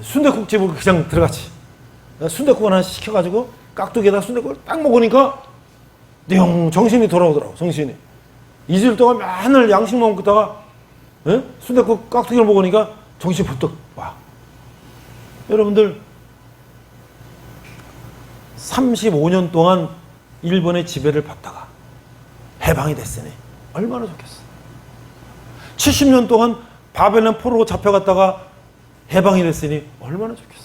순댓국집을 그냥 들어갔지. 순댓국 하나 시켜가지고 깍두기에다 순댓국을 딱 먹으니까 띵 정신이 돌아오더라고. 정신이. 2주일 동안 맨날 양식 먹다가 순댓국 깍두기를 먹으니까 정신이 부쩍 와. 여러분들 35년 동안 일본의 지배를 받다가 해방이 됐으니 얼마나 좋겠어. 70년 동안 바벨론 포로로 잡혀갔다가 해방이 됐으니 얼마나 좋겠어.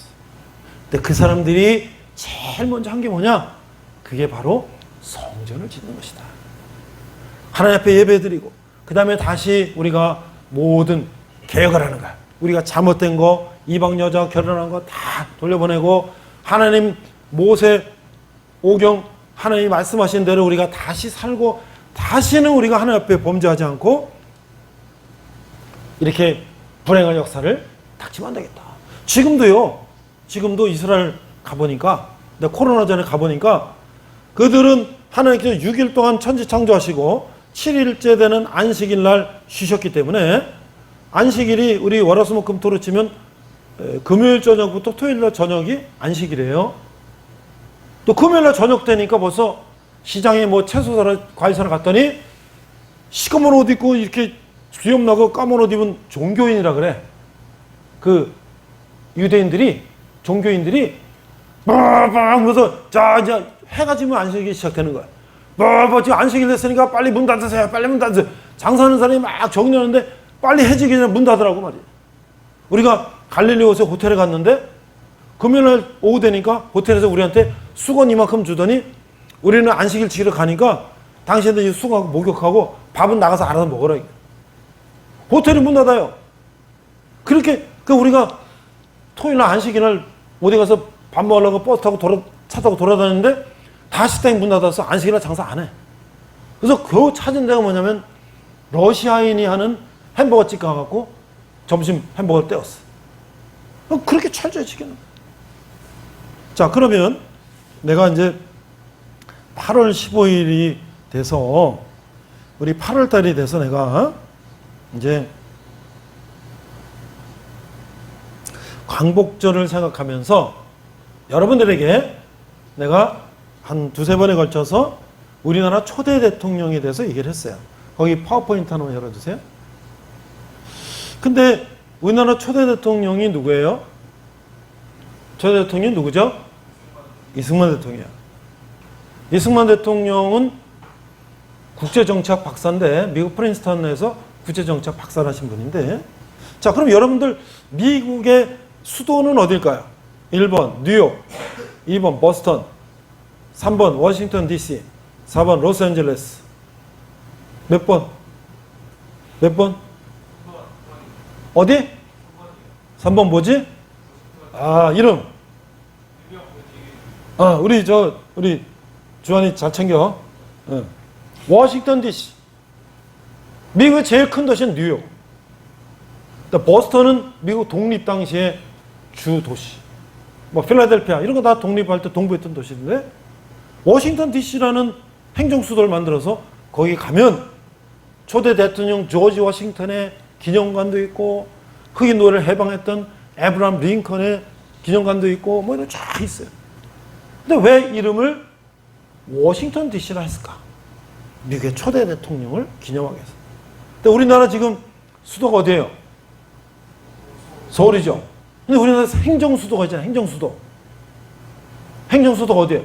근데 그 사람들이 제일 먼저 한 게 뭐냐? 그게 바로 성전을 짓는 것이다. 하나님 앞에 예배드리고 그 다음에 다시 우리가 모든 개혁을 하는 거야. 우리가 잘못된 거, 이방 여자 결혼한 거 다 돌려보내고 하나님 모세 오경 하나님이 말씀하신 대로 우리가 다시 살고 다시는 우리가 하나님 앞에 범죄하지 않고 이렇게 불행한 역사를 닥치면 안 되겠다. 지금도 이스라엘 가보니까, 내가 코로나 전에 가보니까 그들은 하나님께서 6일 동안 천지 창조하시고 7일째 되는 안식일 날 쉬셨기 때문에 안식일이 우리 월화수목금토로 치면 금요일 저녁부터 토요일 날 저녁이 안식일이에요. 또 금요일 날 저녁 되니까 벌써 시장에 뭐 채소 사러 과일 사러 갔더니 시꺼먼 옷 입고 이렇게 주염나고 까만 옷 입은 종교인이라 그래. 그 유대인들이 종교인들이 빠빠 그래서 자 이제 해가 지면 안식일이 시작되는 거야. 빠빠 지금 안식일 됐으니까 빨리 문 닫으세요. 빨리 문 닫으세요. 장사하는 사람이 막 정리하는데 빨리 해지기 전에 문 닫으라고 말이야. 우리가 갈릴리오에서 호텔에 갔는데 금요일 오후 되니까 호텔에서 우리한테 수건 이만큼 주더니 우리는 안식일 지키러 가니까 당신들 수건하고 목욕하고 밥은 나가서 알아서 먹으라. 호텔이 문 닫아요. 그렇게 우리가 토요일 날 안식일 날 어디 가서 밥 먹으려고 버스 타고 차 타고 돌아다니는데 다 식당이 문 닫아서 안식일 날 장사 안 해. 그래서 겨우 찾은 데가 뭐냐면 러시아인이 하는 햄버거집 가갖고 점심 햄버거를 떼었어. 그렇게 철저히 지키는 거야. 자, 그러면 내가 이제 8월 15일이 돼서 우리 8월 달이 돼서 내가 이제 광복절을 생각하면서 여러분들에게 내가 한 두세 번에 걸쳐서 우리나라 초대 대통령에 대해서 얘기를 했어요. 거기 파워포인트 하나만 열어주세요. 근데 우리나라 초대 대통령이 누구예요? 초대 대통령이 누구죠? 이승만 대통령이야. 이승만 대통령은 국제정치학 박사인데 미국 프린스턴에서 국제정치학 박사를 하신 분인데, 자, 그럼 여러분들 미국의 수도는 어딜까요? 1번 뉴욕, 2번 보스턴, 3번 워싱턴 DC, 4번 로스앤젤레스. 몇 번? 몇 번? 어디? 3번 뭐지? 아, 이름. 우리 주한이 잘 챙겨. 워싱턴 DC. 미국의 제일 큰 도시는 뉴욕. 보스턴은 미국 독립 당시의 주 도시. 뭐 필라델피아 이런 거 다 독립할 때 동부했던 도시인데, 워싱턴 DC라는 행정 수도를 만들어서 거기 가면 초대 대통령 조지 워싱턴의 기념관도 있고, 흑인 노예를 해방했던 에브라함 링컨의 기념관도 있고, 뭐 이런 쫙 있어요. 근데 왜 이름을 워싱턴 DC라 했을까? 미국의 초대 대통령을 기념하기 위해서. 근데 우리나라 지금 수도가 어디예요? 서울이죠. 근데 우리나라 행정수도가 있잖아요. 행정수도. 행정수도가 어디예요?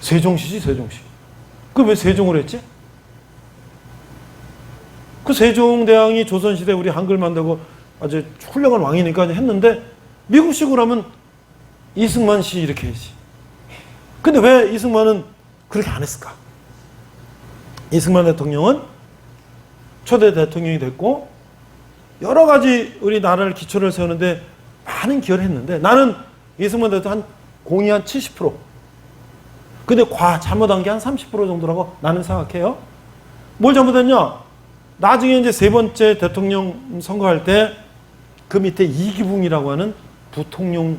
세종시지, 세종시. 그 왜 세종을 했지? 그 세종대왕이 조선시대 우리 한글 만들고 아주 훌륭한 왕이니까 했는데, 미국식으로 하면 이승만 씨 이렇게 해야지. 근데 왜 이승만은 그렇게 안 했을까? 이승만 대통령은 초대 대통령이 됐고 여러 가지 우리 나라를 기초를 세우는데 많은 기여를 했는데, 나는 이승만 대통령 공이 한 70%. 근데 잘못한 게 한 30% 정도라고 나는 생각해요. 뭘 잘못했냐? 나중에 이제 세 번째 대통령 선거할 때 그 밑에 이기붕이라고 하는 부통령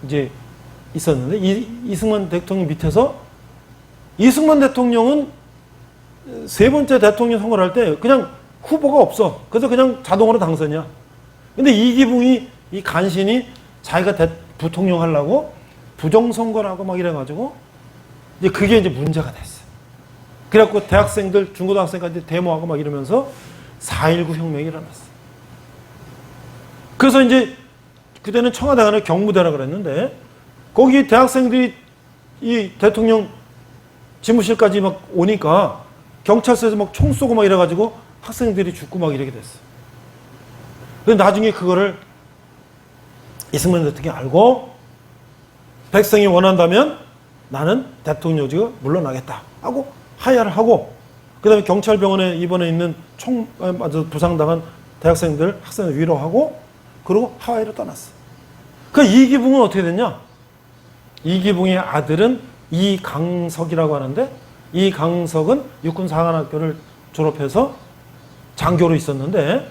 이제 있었는데 이승만 대통령 밑에서 이승만 대통령은 세 번째 대통령 선거를 할 때 그냥 후보가 없어. 그래서 그냥 자동으로 당선이야. 근데 이기붕이 이 간신히 자기가 부통령 하려고 부정선거라고 막 이래가지고 이제 그게 이제 문제가 됐어. 그래갖고 대학생들 중고등학생까지 데모하고 막 이러면서 4.19 혁명이 일어났어. 그래서 이제 그때는 청와대가 아니라 경무대라 그랬는데 거기 대학생들이 이 대통령 집무실까지 막 오니까 경찰서에서 막 총 쏘고 막 이래가지고 학생들이 죽고 막 이렇게 됐어. 근데 나중에 그거를 이승만 대통령이 알고 백성이 원한다면 나는 대통령직을 물러나겠다 하고 하야를 하고 그 다음에 경찰병원에 입원해 있는 부상당한 대학생들 학생을 위로하고 그리고 하와이로 떠났어. 그 이기붕은 어떻게 됐냐? 이기붕의 아들은 이강석이라고 하는데 이강석은 육군사관학교를 졸업해서 장교로 있었는데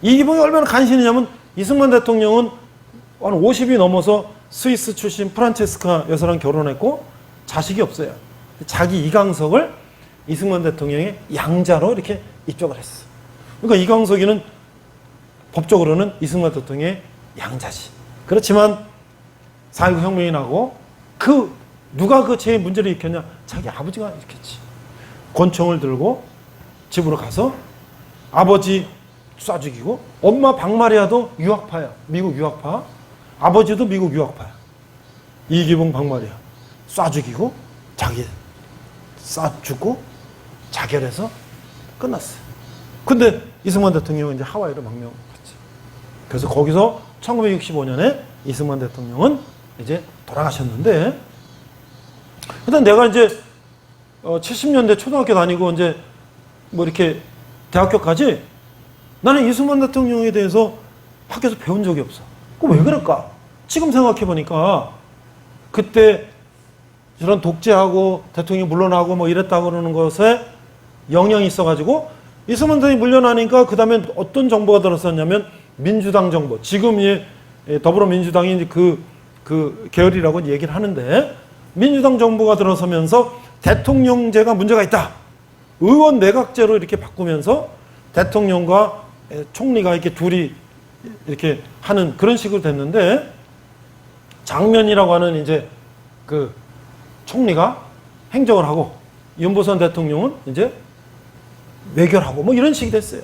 이기붕이 얼마나 간신이냐면 이승만 대통령은 한 50이 넘어서 스위스 출신 프란체스카 여사랑 결혼했고 자식이 없어요. 자기 이강석을 이승만 대통령의 양자로 이렇게 입적을 했어. 그러니까 이강석이는 법적으로는 이승만 대통령의 양자지. 그렇지만 4.19 혁명이 나고 누가 그 제일 문제를 일으켰냐? 자기 아버지가 일으켰지. 권총을 들고 집으로 가서 아버지 쏴 죽이고 엄마 박마리아도 유학파야. 미국 유학파. 아버지도 미국 유학파야. 이기붕 박마리아 쏴 죽이고 자기 쏴 죽고 자결해서 끝났어요. 근데 이승만 대통령은 이제 하와이로 망명 갔지. 그래서 거기서 1965년에 이승만 대통령은 이제 돌아가셨는데 일단 내가 이제 70년대 초등학교 다니고 이제 뭐 이렇게 대학교까지 나는 이승만 대통령에 대해서 학교에서 배운 적이 없어. 그거 왜 그럴까? 지금 생각해 보니까 그때 저런 독재하고 대통령이 물러나고 뭐 이랬다고 그러는 것에 영향이 있어가지고 이승만 대통령이 물러나니까 그 다음에 어떤 정부가 들었었냐면 민주당 정부. 지금 더불어민주당이 이제 그 계열이라고 얘기를 하는데 민주당 정부가 들어서면서 대통령제가 문제가 있다. 의원 내각제로 이렇게 바꾸면서 대통령과 총리가 이렇게 둘이 이렇게 하는 그런 식으로 됐는데 장면이라고 하는 이제 그 총리가 행정을 하고 윤보선 대통령은 이제 외교를 하고 뭐 이런 식이 됐어요.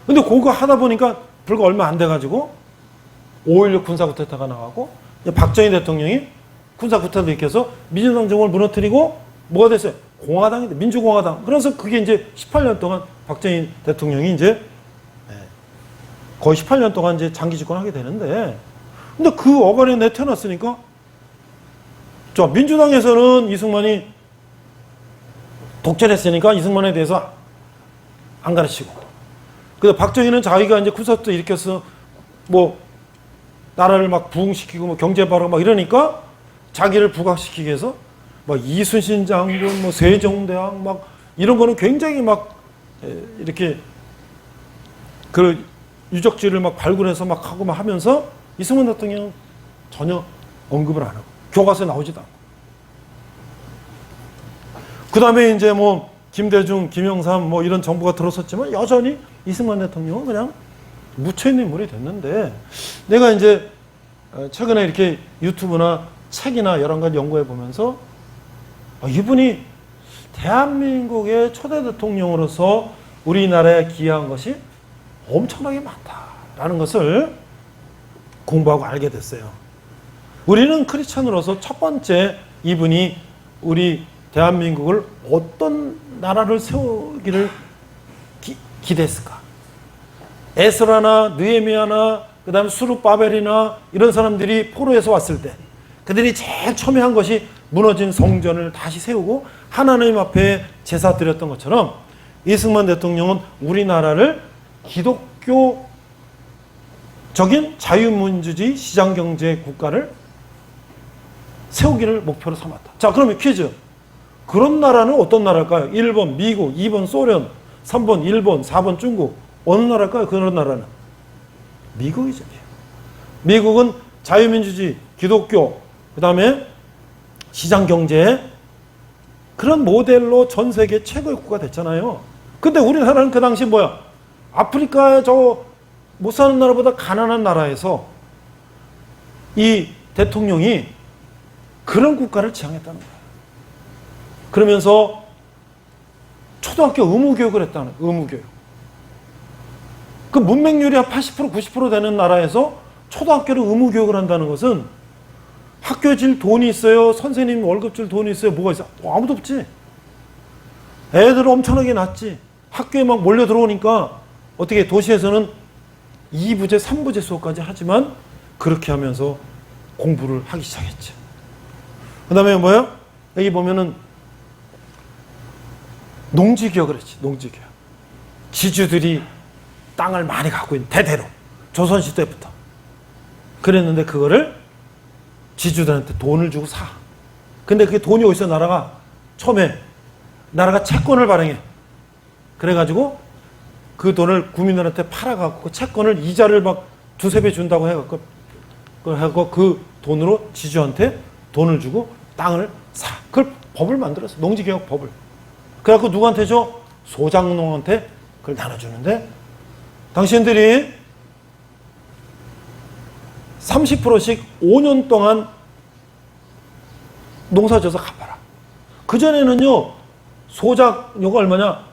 근데 그거 하다 보니까 불과 얼마 안 돼가지고 5.16 군사쿠데타가 나가고 박정희 대통령이 군사쿠데타를 일으켜서 민주당 정권을 무너뜨리고 뭐가 됐어요? 공화당이 돼. 민주공화당. 그래서 그게 이제 18년 동안 박정희 대통령이 이제 거의 18년 동안 이제 장기 집권하게 되는데 근데 그 어간에 내태어났으니까 자, 민주당에서는 이승만이 독재를 했으니까 이승만에 대해서 안 가르치고 근데 박정희는 자기가 이제 군사도 일으켜서 뭐 나라를 막 부흥시키고 뭐 경제발화 막 이러니까 자기를 부각시키기 위해서 막 이순신 장군, 뭐 세종대왕 막 이런 거는 굉장히 막 이렇게 그 유적지를 막 발굴해서 막 하고 막 하면서 이승만 대통령은 전혀 언급을 안 하고 교과서에 나오지도 않고 그 다음에 이제 뭐 김대중, 김영삼 뭐 이런 정부가 들어섰지만 여전히 이승만 대통령은 그냥 묻혀있는 인물이 됐는데 내가 이제 최근에 이렇게 유튜브나 책이나 여러 가지 연구해 보면서 이분이 대한민국의 초대 대통령으로서 우리나라에 기여한 것이 엄청나게 많다라는 것을 공부하고 알게 됐어요. 우리는 크리스찬으로서 첫 번째 이분이 우리 대한민국을 어떤 나라를 세우기를 기대했을까? 에스라나 느헤미야나 그 다음에 수르바벨이나 이런 사람들이 포로에서 왔을 때 그들이 제일 처음에 한 것이 무너진 성전을 다시 세우고 하나님 앞에 제사 드렸던 것처럼 이승만 대통령은 우리나라를 기독교적인 자유민주주의 시장경제 국가를 세우기를 목표로 삼았다. 자, 그러면 퀴즈. 그런 나라는 어떤 나라일까요? 1번 미국, 2번 소련, 3번 일본, 4번 중국. 어느 나라일까요? 그런 나라는. 미국이죠. 미국은 자유민주주의, 기독교, 그 다음에 시장경제 그런 모델로 전 세계 최고의 국가가 됐잖아요. 근데 우리나라는 그 당시 뭐야? 아프리카에 저 못 사는 나라보다 가난한 나라에서 이 대통령이 그런 국가를 지향했다는 거예요. 그러면서 초등학교 의무교육을 했다는 거예요. 의무교육. 그 문맹률이 한 80%, 90% 되는 나라에서 초등학교를 의무교육을 한다는 것은 학교 질 돈이 있어요? 선생님 월급 줄 돈이 있어요? 뭐가 있어? 아무도 없지. 애들 엄청나게 낳지. 학교에 막 몰려 들어오니까 어떻게 도시에서는 2부제, 3부제 수업까지 하지만 그렇게 하면서 공부를 하기 시작했죠. 그 다음에 뭐예요? 여기 보면은 농지교육을 했지. 농지교육. 지주들이 땅을 많이 갖고 있는 대대로 조선시대부터 그랬는데 그거를 지주들한테 돈을 주고 사. 근데 그게 돈이 어디서 나라가 처음에 나라가 채권을 발행해. 그래가지고 그 돈을 국민들한테 팔아갖고 그 채권을 이자를 막 두세 배 준다고 해갖고 그 돈으로 지주한테 돈을 주고 땅을 사. 그걸 법을 만들었어. 농지개혁 법을. 그래갖고 누구한테 줘? 소장농한테 그걸 나눠주는데 당신들이 30%씩 5년 동안 농사져서 갚아라. 그전에는요, 소작료가 얼마냐?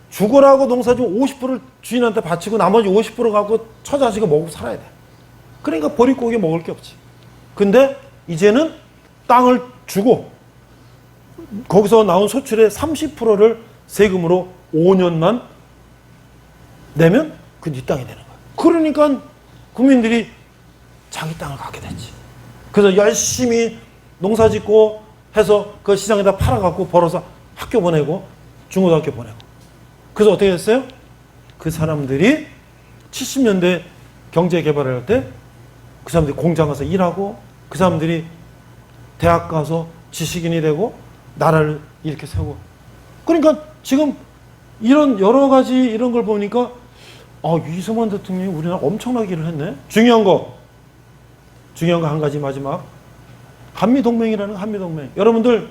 죽으라고 농사지면 50%를 주인한테 바치고 나머지 50% 갖고 처자식이 먹고 살아야 돼. 그러니까 보릿고개 먹을 게 없지. 근데 이제는 땅을 주고 거기서 나온 소출의 30%를 세금으로 5년만 내면 그 네 땅이 되는 거야. 그러니까 국민들이 자기 땅을 갖게 됐지. 그래서 열심히 농사 짓고 해서 그 시장에다 팔아갖고 벌어서 학교 보내고 중고등학교 보내고. 그래서 어떻게 됐어요? 그 사람들이 70년대 경제 개발을 할 때 그 사람들이 공장 가서 일하고 그 사람들이 대학 가서 지식인이 되고 나라를 이렇게 세우고. 그러니까 지금 이런 여러 가지 이런 걸 보니까 이승만 대통령이 우리나라 엄청나게 일을 했네. 중요한 거 한 가지 마지막. 한미동맹이라는 거, 한미동맹. 여러분들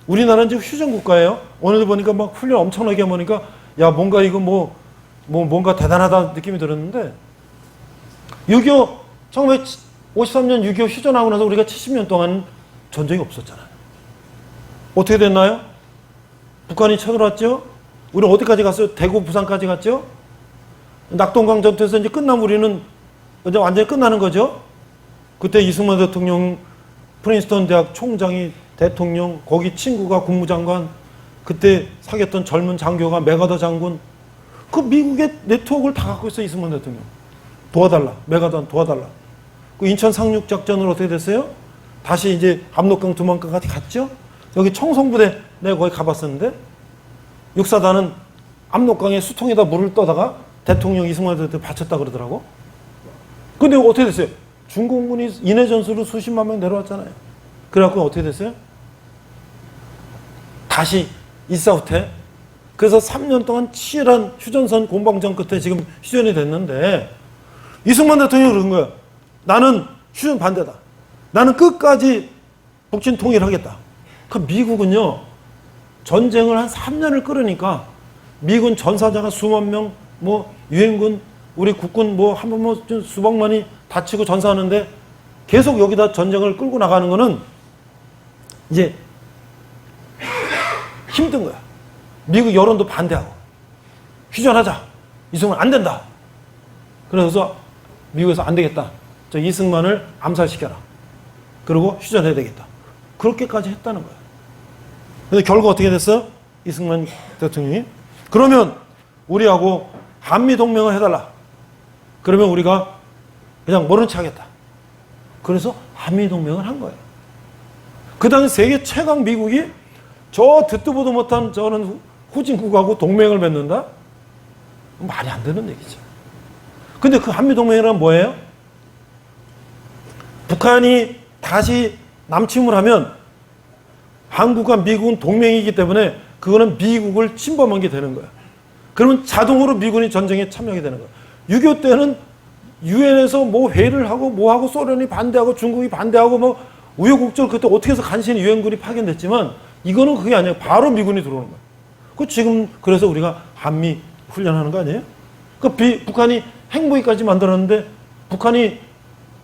우리나라는 지금 휴전국가예요. 오늘도 보니까 막 훈련 엄청나게 하니까 야 뭔가 이거 뭔가 대단하다 느낌이 들었는데 6.25 1953년 6.25 휴전하고 나서 우리가 70년 동안 전쟁이 없었잖아요. 어떻게 됐나요? 북한이 쳐들어왔죠. 우리 어디까지 갔어요? 대구, 부산까지 갔죠. 낙동강 전투에서 이제 끝나면 우리는 이제 완전히 끝나는 거죠. 그때 이승만 대통령, 프린스턴 대학 총장이 대통령, 거기 친구가 국무장관, 그때 사귀었던 젊은 장교가 메가더 장군, 그 미국의 네트워크를 다 갖고 있어요. 이승만 대통령. 도와달라. 메가더 도와달라. 그 인천 상륙작전으로 어떻게 됐어요? 다시 이제 압록강, 두만강까지 갔죠. 여기 청송부대 내가 거기 가봤었는데 육사단은 압록강에 수통에다 물을 떠다가 대통령 이승만 대통령한테 바쳤다 그러더라고. 근데 어떻게 됐어요? 중공군이 인해 전술로 수십만 명 내려왔잖아요. 그래갖고 어떻게 됐어요? 다시 일사후퇴. 그래서 3년 동안 치열한 휴전선 공방전 끝에 지금 휴전이 됐는데 이승만 대통령이 그런 거야. 나는 휴전 반대다. 나는 끝까지 북진 통일하겠다. 그 미국은요, 전쟁을 한 3년을 끌으니까 미군 전사자가 수만 명, 유엔군, 우리 국군 한 번 수백만이 다치고 전사하는데 계속 여기다 전쟁을 끌고 나가는 거는 이제 힘든 거야. 미국 여론도 반대하고 휴전하자. 이승만 안 된다. 그래서 미국에서 안 되겠다. 저 이승만을 암살시켜라. 그리고 휴전해야 되겠다. 그렇게까지 했다는 거야. 근데 결국 어떻게 됐어? 이승만 대통령이 그러면 우리하고 한미동맹을 해달라. 그러면 우리가 그냥 모른 체 하겠다. 그래서 한미동맹을 한 거예요. 그 당시 세계 최강 미국이 저 듣도 보도 못한 저는 후진국하고 동맹을 맺는다? 말이 안 되는 얘기죠. 근데 그 한미동맹이란 뭐예요? 북한이 다시 남침을 하면 한국과 미국은 동맹이기 때문에 그거는 미국을 침범한 게 되는 거야. 그러면 자동으로 미군이 전쟁에 참여하게 되는 거야. 6.25 때는 유엔에서 뭐 회의를 하고 뭐 하고 소련이 반대하고 중국이 반대하고 뭐 우여곡절 그때 어떻게 해서 간신히 유엔군이 파견됐지만 이거는 그게 아니에요. 바로 미군이 들어오는 거예요. 그 지금 그래서 우리가 한미 훈련하는 거 아니에요? 그 북한이 핵무기까지 만들었는데 북한이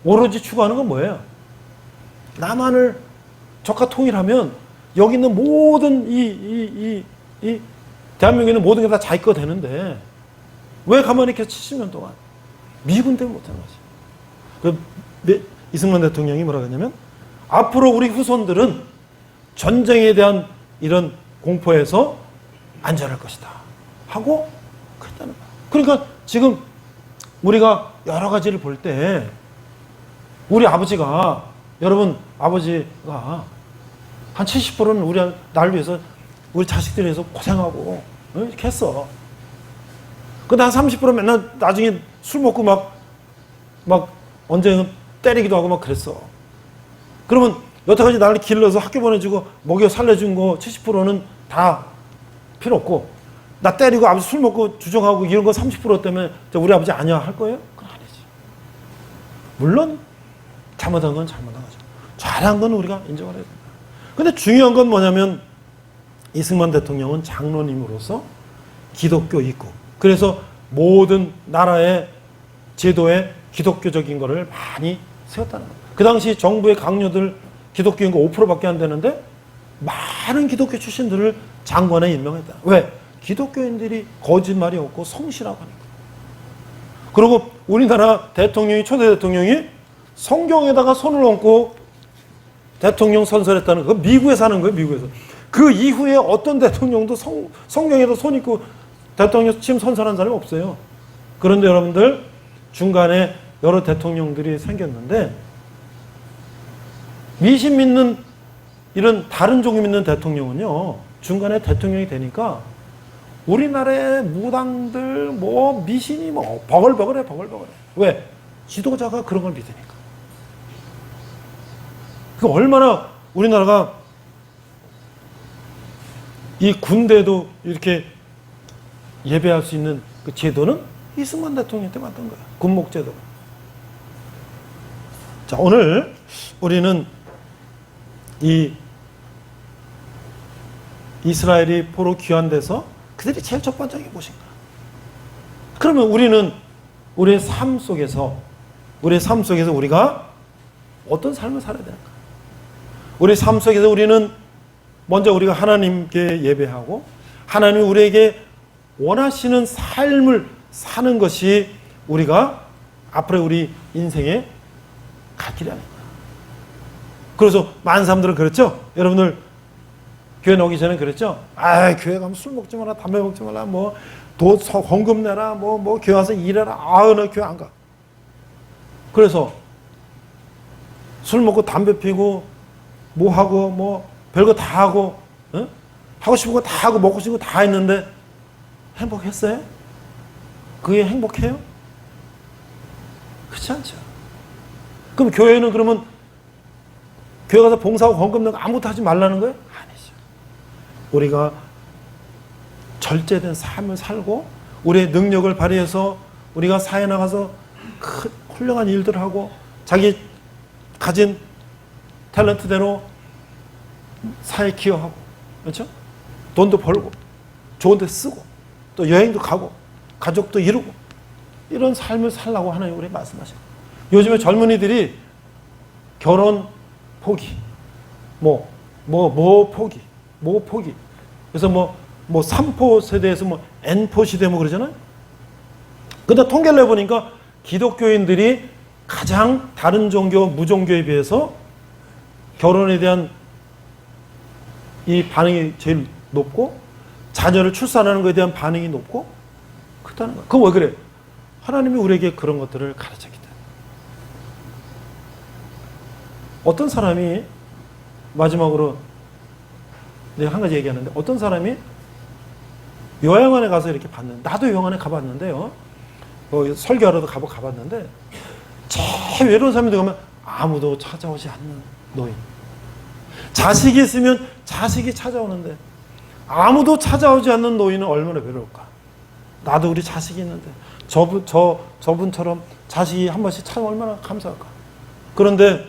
오로지 추구하는 건 뭐예요? 남한을 적화 통일하면 여기 있는 모든 이 대한민국에 있는 모든 게 다 자기 거 되는데 왜 가만히 이렇게 70년 동안 미군 때문에 못하는 거지. 이승만 대통령이 뭐라고 했냐면 앞으로 우리 후손들은 전쟁에 대한 이런 공포에서 안전할 것이다 하고 그랬다는 거야. 그러니까 지금 우리가 여러 가지를 볼 때 우리 아버지가 여러분 아버지가 한 70%는 우리 날 위해서 우리 자식들 위해서 고생하고 이렇게 했어. 근데 한 30% 맨날 나중에 술 먹고 막 언제 때리기도 하고 막 그랬어. 그러면 여태까지 나를 길러서 학교 보내주고 먹여 살려준 거 70%는 다 필요 없고 나 때리고 아버지 술 먹고 주정하고 이런 거 30% 때문에 우리 아버지 아니야 할 거예요? 그건 아니지. 물론 잘못한 건 잘못한 거죠. 잘한 건 우리가 인정을 해야 된다. 근데 중요한 건 뭐냐면 이승만 대통령은 장로님으로서 기독교 입국. 그래서 모든 나라의 제도에 기독교적인 거를 많이 세웠다는 거예요. 그 당시 정부의 강요들 기독교인 거 5%밖에 안 되는데 많은 기독교 출신들을 장관에 임명했다. 왜? 기독교인들이 거짓말이 없고 성실하고 하니까. 그리고 우리나라 대통령이 초대 대통령이 성경에다가 손을 얹고 대통령 선설했다는 거. 미국에서 하는 거예요. 미국에서. 그 이후에 어떤 대통령도 성경에다 손 얹고 대통령 침 선설한 사람이 없어요. 그런데 여러분들 중간에 여러 대통령들이 생겼는데 미신 믿는 이런 다른 종교 믿는 대통령은요 중간에 대통령이 되니까 우리나라의 무당들 뭐 미신이 뭐 버글버글해. 왜? 지도자가 그런 걸 믿으니까. 그 얼마나 우리나라가 이 군대도 이렇게 예배할 수 있는 그 제도는 이승만 대통령 때 만든 거야. 군목제도. 자, 오늘 우리는 이 이스라엘이 포로 귀환돼서 그들이 제일 첫 번째 게 무엇인가? 그러면 우리는 우리의 삶 속에서 우리가 어떤 삶을 살아야 되는가? 우리 삶 속에서 우리는 먼저 우리가 하나님께 예배하고 하나님이 우리에게 원하시는 삶을 사는 것이 우리가 앞으로 우리 인생의 갈 길이 아닌가. 그래서 많은 사람들은 그랬죠. 여러분들 교회 나오기 전에 그랬죠. 아, 교회 가면 술 먹지 마라, 담배 먹지 마라, 뭐 돈 헌금 내라, 뭐 교회 와서 일해라. 아, 나 교회 안 가. 그래서 술 먹고 담배 피고 뭐 하고 뭐 별거 다 하고 하고 싶은 거 다 하고 먹고 싶은 거 다 했는데 행복했어요? 그게 행복해요? 그렇지 않죠. 그럼 교회는 그러면 교회 가서 봉사하고 헌금 내고 아무것도 하지 말라는 거예요? 아니죠. 우리가 절제된 삶을 살고 우리의 능력을 발휘해서 우리가 사회 나가서 큰 훌륭한 일들을 하고 자기 가진 탤런트대로 사회 기여하고 그렇죠? 돈도 벌고 좋은 데 쓰고 또 여행도 가고 가족도 이루고 이런 삶을 살라고 하나님 우리 말씀하셔요. 요즘에 젊은이들이 결혼 포기, 포기. 그래서 뭐 3포 세대에서 뭐 N포 시대 뭐 그러잖아요. 근데 통계를 내보니까 기독교인들이 가장 다른 종교, 무종교에 비해서 결혼에 대한 이 반응이 제일 높고 자녀를 출산하는 것에 대한 반응이 높고 그렇다는 거예요. 그럼 왜 그래? 하나님이 우리에게 그런 것들을 가르쳤기 때문에. 어떤 사람이 마지막으로 내가 한 가지 얘기하는데 어떤 사람이 요양원에 가서 이렇게 봤는데 나도 요양원에 가봤는데요. 설교하러도 가봤는데 제일 외로운 사람이 들어가면 아무도 찾아오지 않는 노인. 자식이 있으면 자식이 찾아오는데 아무도 찾아오지 않는 노인은 얼마나 외로울까. 나도 우리 자식이 있는데 저분처럼 자식이 한 번씩 찾으면 얼마나 감사할까. 그런데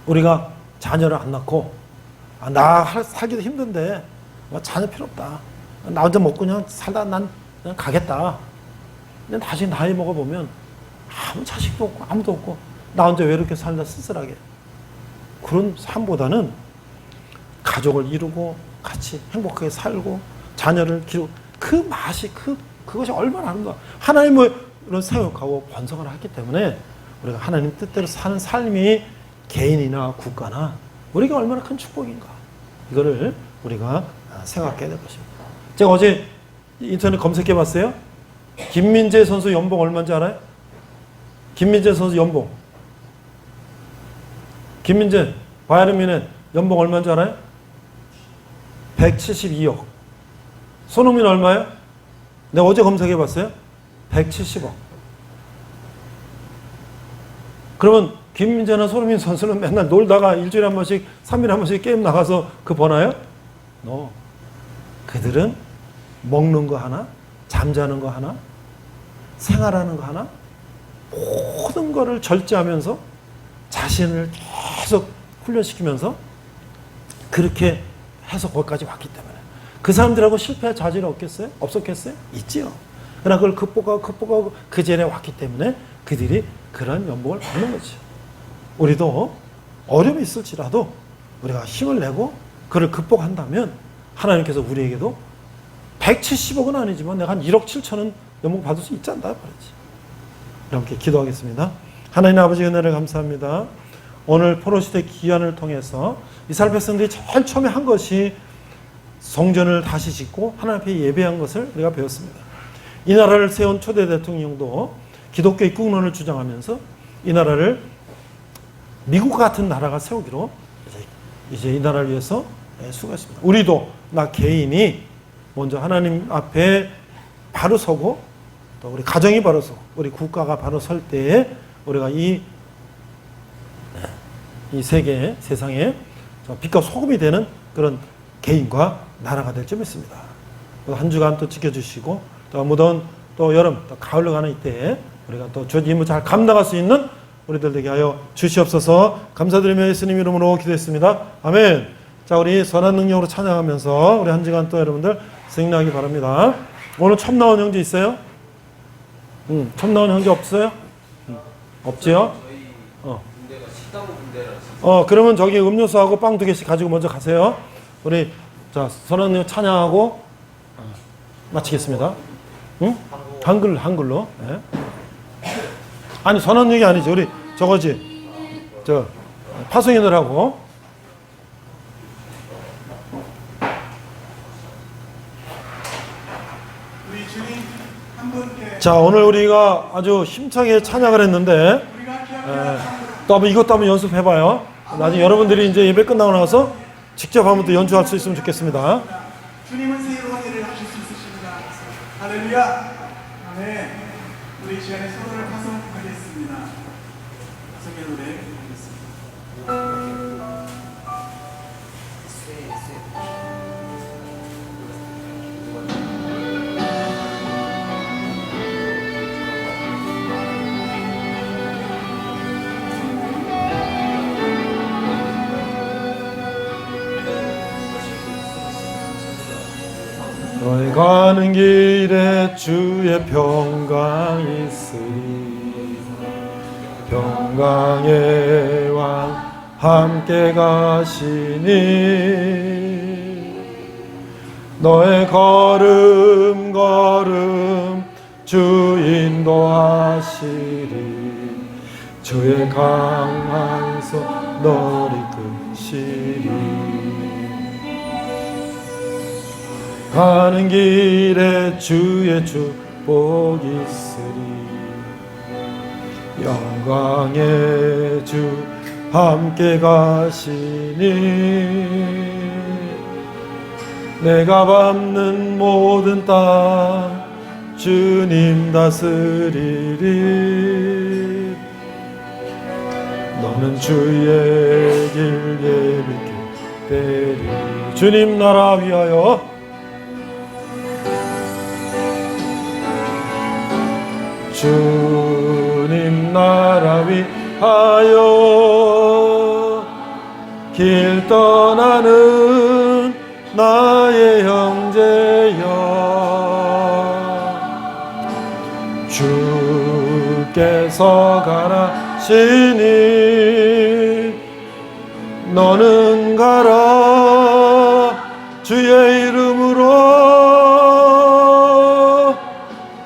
우리가 자녀를 안 낳고 나 살기도 힘든데 자녀 필요 없다. 나 혼자 먹고 그냥 살다 난 그냥 가겠다. 근데 나중에 나이 먹어보면 아무 자식도 없고 아무도 없고 나 혼자 외롭게 살다 쓸쓸하게. 그런 삶보다는 가족을 이루고 같이 행복하게 살고 자녀를 기르고 그 맛이 그것이 얼마나 아름다워. 하나님의 이런 사역하고 번성을 했기 때문에 우리가 하나님 뜻대로 사는 삶이 개인이나 국가나 우리가 얼마나 큰 축복인가. 이거를 우리가 생각해야 될 것입니다. 제가 어제 인터넷 검색해 봤어요. 김민재 선수 연봉 얼마인지 알아요? 김민재 선수 연봉. 김민재 바이에른 뮌헨 연봉 얼마인지 알아요? 172억. 손흥민 얼마예요? 내가 어제 검색해 봤어요. 170억. 그러면 김민재나 손흥민 선수는 맨날 놀다가 일주일에 한 번씩, 3일에 한 번씩 게임 나가서 그 버나요? No. 그들은 먹는 거 하나, 잠자는 거 하나, 생활하는 거 하나, 모든 거를 절제하면서 자신을 계속 훈련시키면서 그렇게 해서 거기까지 왔기 때문에 그 사람들하고 실패할 자질이 없겠어요? 없었겠어요? 있지요. 그러나 그걸 극복하고 그 자리에 왔기 때문에 그들이 그런 연봉을 받는 거죠. 우리도 어려움이 있을지라도 우리가 힘을 내고 그를 극복한다면 하나님께서 우리에게도 170억은 아니지만 내가 한 1억 7천은 연봉 받을 수 있지 않나 말이지. 이렇게 기도하겠습니다. 하나님 아버지 은혜를 감사합니다. 오늘 포로시대 기한을 통해서 이스라엘 백성들이 제일 처음에 한 것이 성전을 다시 짓고 하나님 앞에 예배한 것을 우리가 배웠습니다. 이 나라를 세운 초대 대통령도 기독교 입국론을 주장하면서 이 나라를 미국 같은 나라가 세우기로 이제 이 나라를 위해서 수고했습니다. 우리도 나 개인이 먼저 하나님 앞에 바로 서고 또 우리 가정이 바로 서고 우리 국가가 바로 설 때에 우리가 이 세계 세상에 빛과 소금이 되는 그런 개인과 나라가 될 줄 믿습니다. 한 주간 또 지켜주시고 또 무더운 또 여름 또 가을로 가는 이때에 우리가 또 주의 임무 잘 감당할 수 있는 우리들 되게 하여 주시옵소서. 감사드리며 예수님 이름으로 기도했습니다. 아멘. 자, 우리 선한 능력으로 찬양하면서 우리 한 주간 또 여러분들 승리하기 바랍니다. 오늘 처음 나온 형제 있어요? 처음 나온 형제 없어요? 없지요? 그러면 저기 음료수하고 빵 2개씩 가지고 먼저 가세요. 우리 자 선한 능력 찬양하고 마치겠습니다. 응? 한글로. 네. 아니 선한 능력이 아니지. 우리 저거지. 저 파송인들하고. 자 오늘 우리가 아주 힘차게 찬양을 했는데 또 한번 이것도 한번 연습해봐요. 나중에 여러분들이 이제 예배 끝나고 나서 직접 한번 또 연주할 수 있으면 좋겠습니다. 주님은 새로운 일을 하실 수 있으십니다. 할렐루야. 아멘. 우리 이 시간에 서로를 파송하겠습니다. 성경 노래 하겠습니다. 너희 가는 길에 주의 평강 있으리. 평강의 왕 함께 가시니 너의 걸음 주 인도하시리. 주의 강한 손 너를 이끄시리. 가는 길에 주의 축복 있으리. 영광의 주 함께 가시니 내가 밟는 모든 땅 주님 다스리리. 너는 주의 길 예비케 되리. 주님 나라 위하여 주 나라 위하여 길 떠나는 나의 형제여 주께서 가라시니 너는 가라 주의 이름으로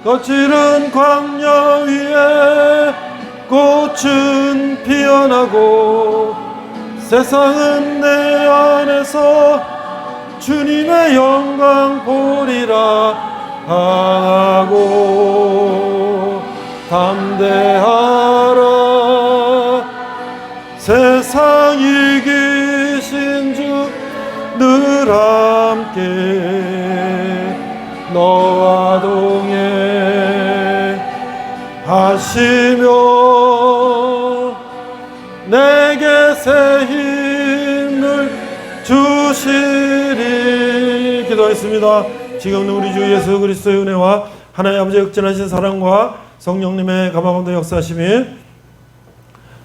거칠은 광야 위에 꽃은 피어나고 세상은 내 안에서 주님의 영광 보리라 하고 담대하라 세상 이기신 주 늘 함께 너와 동행 하시며 내게 새 힘을 주시리. 기도하겠습니다. 지금은 우리 주 예수 그리스도의 은혜와 하나님 아버지의 극진하신 사랑과 성령님의 감화감동 역사하심이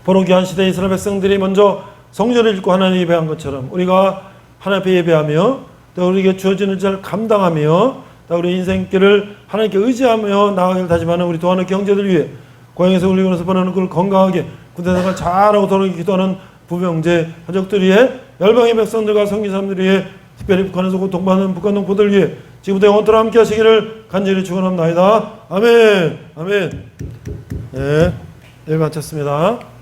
보로 귀한 시대 이스라엘 백성들이 먼저 성전을 읽고 하나님 예배한 것처럼 우리가 하나님 앞에 예배하며 또 우리에게 주어지는 자를 감당하며 또 우리 인생길을 하나님께 의지하며 나아가길 다짐하는 우리 도하는 경제들 위해 고향에서 울리면서 보내는 그를 건강하게 군대생활 잘하고 돌아오기 기도하는 부병제 가족들 위해 열방의 백성들과 성기 사람들 위해 특별히 북한에서 고통받는 북한 동포들 위해 지금부터 영원토록 함께 하시기를 간절히 축원합니다. 아멘. 아멘. 네, 예배 마쳤습니다.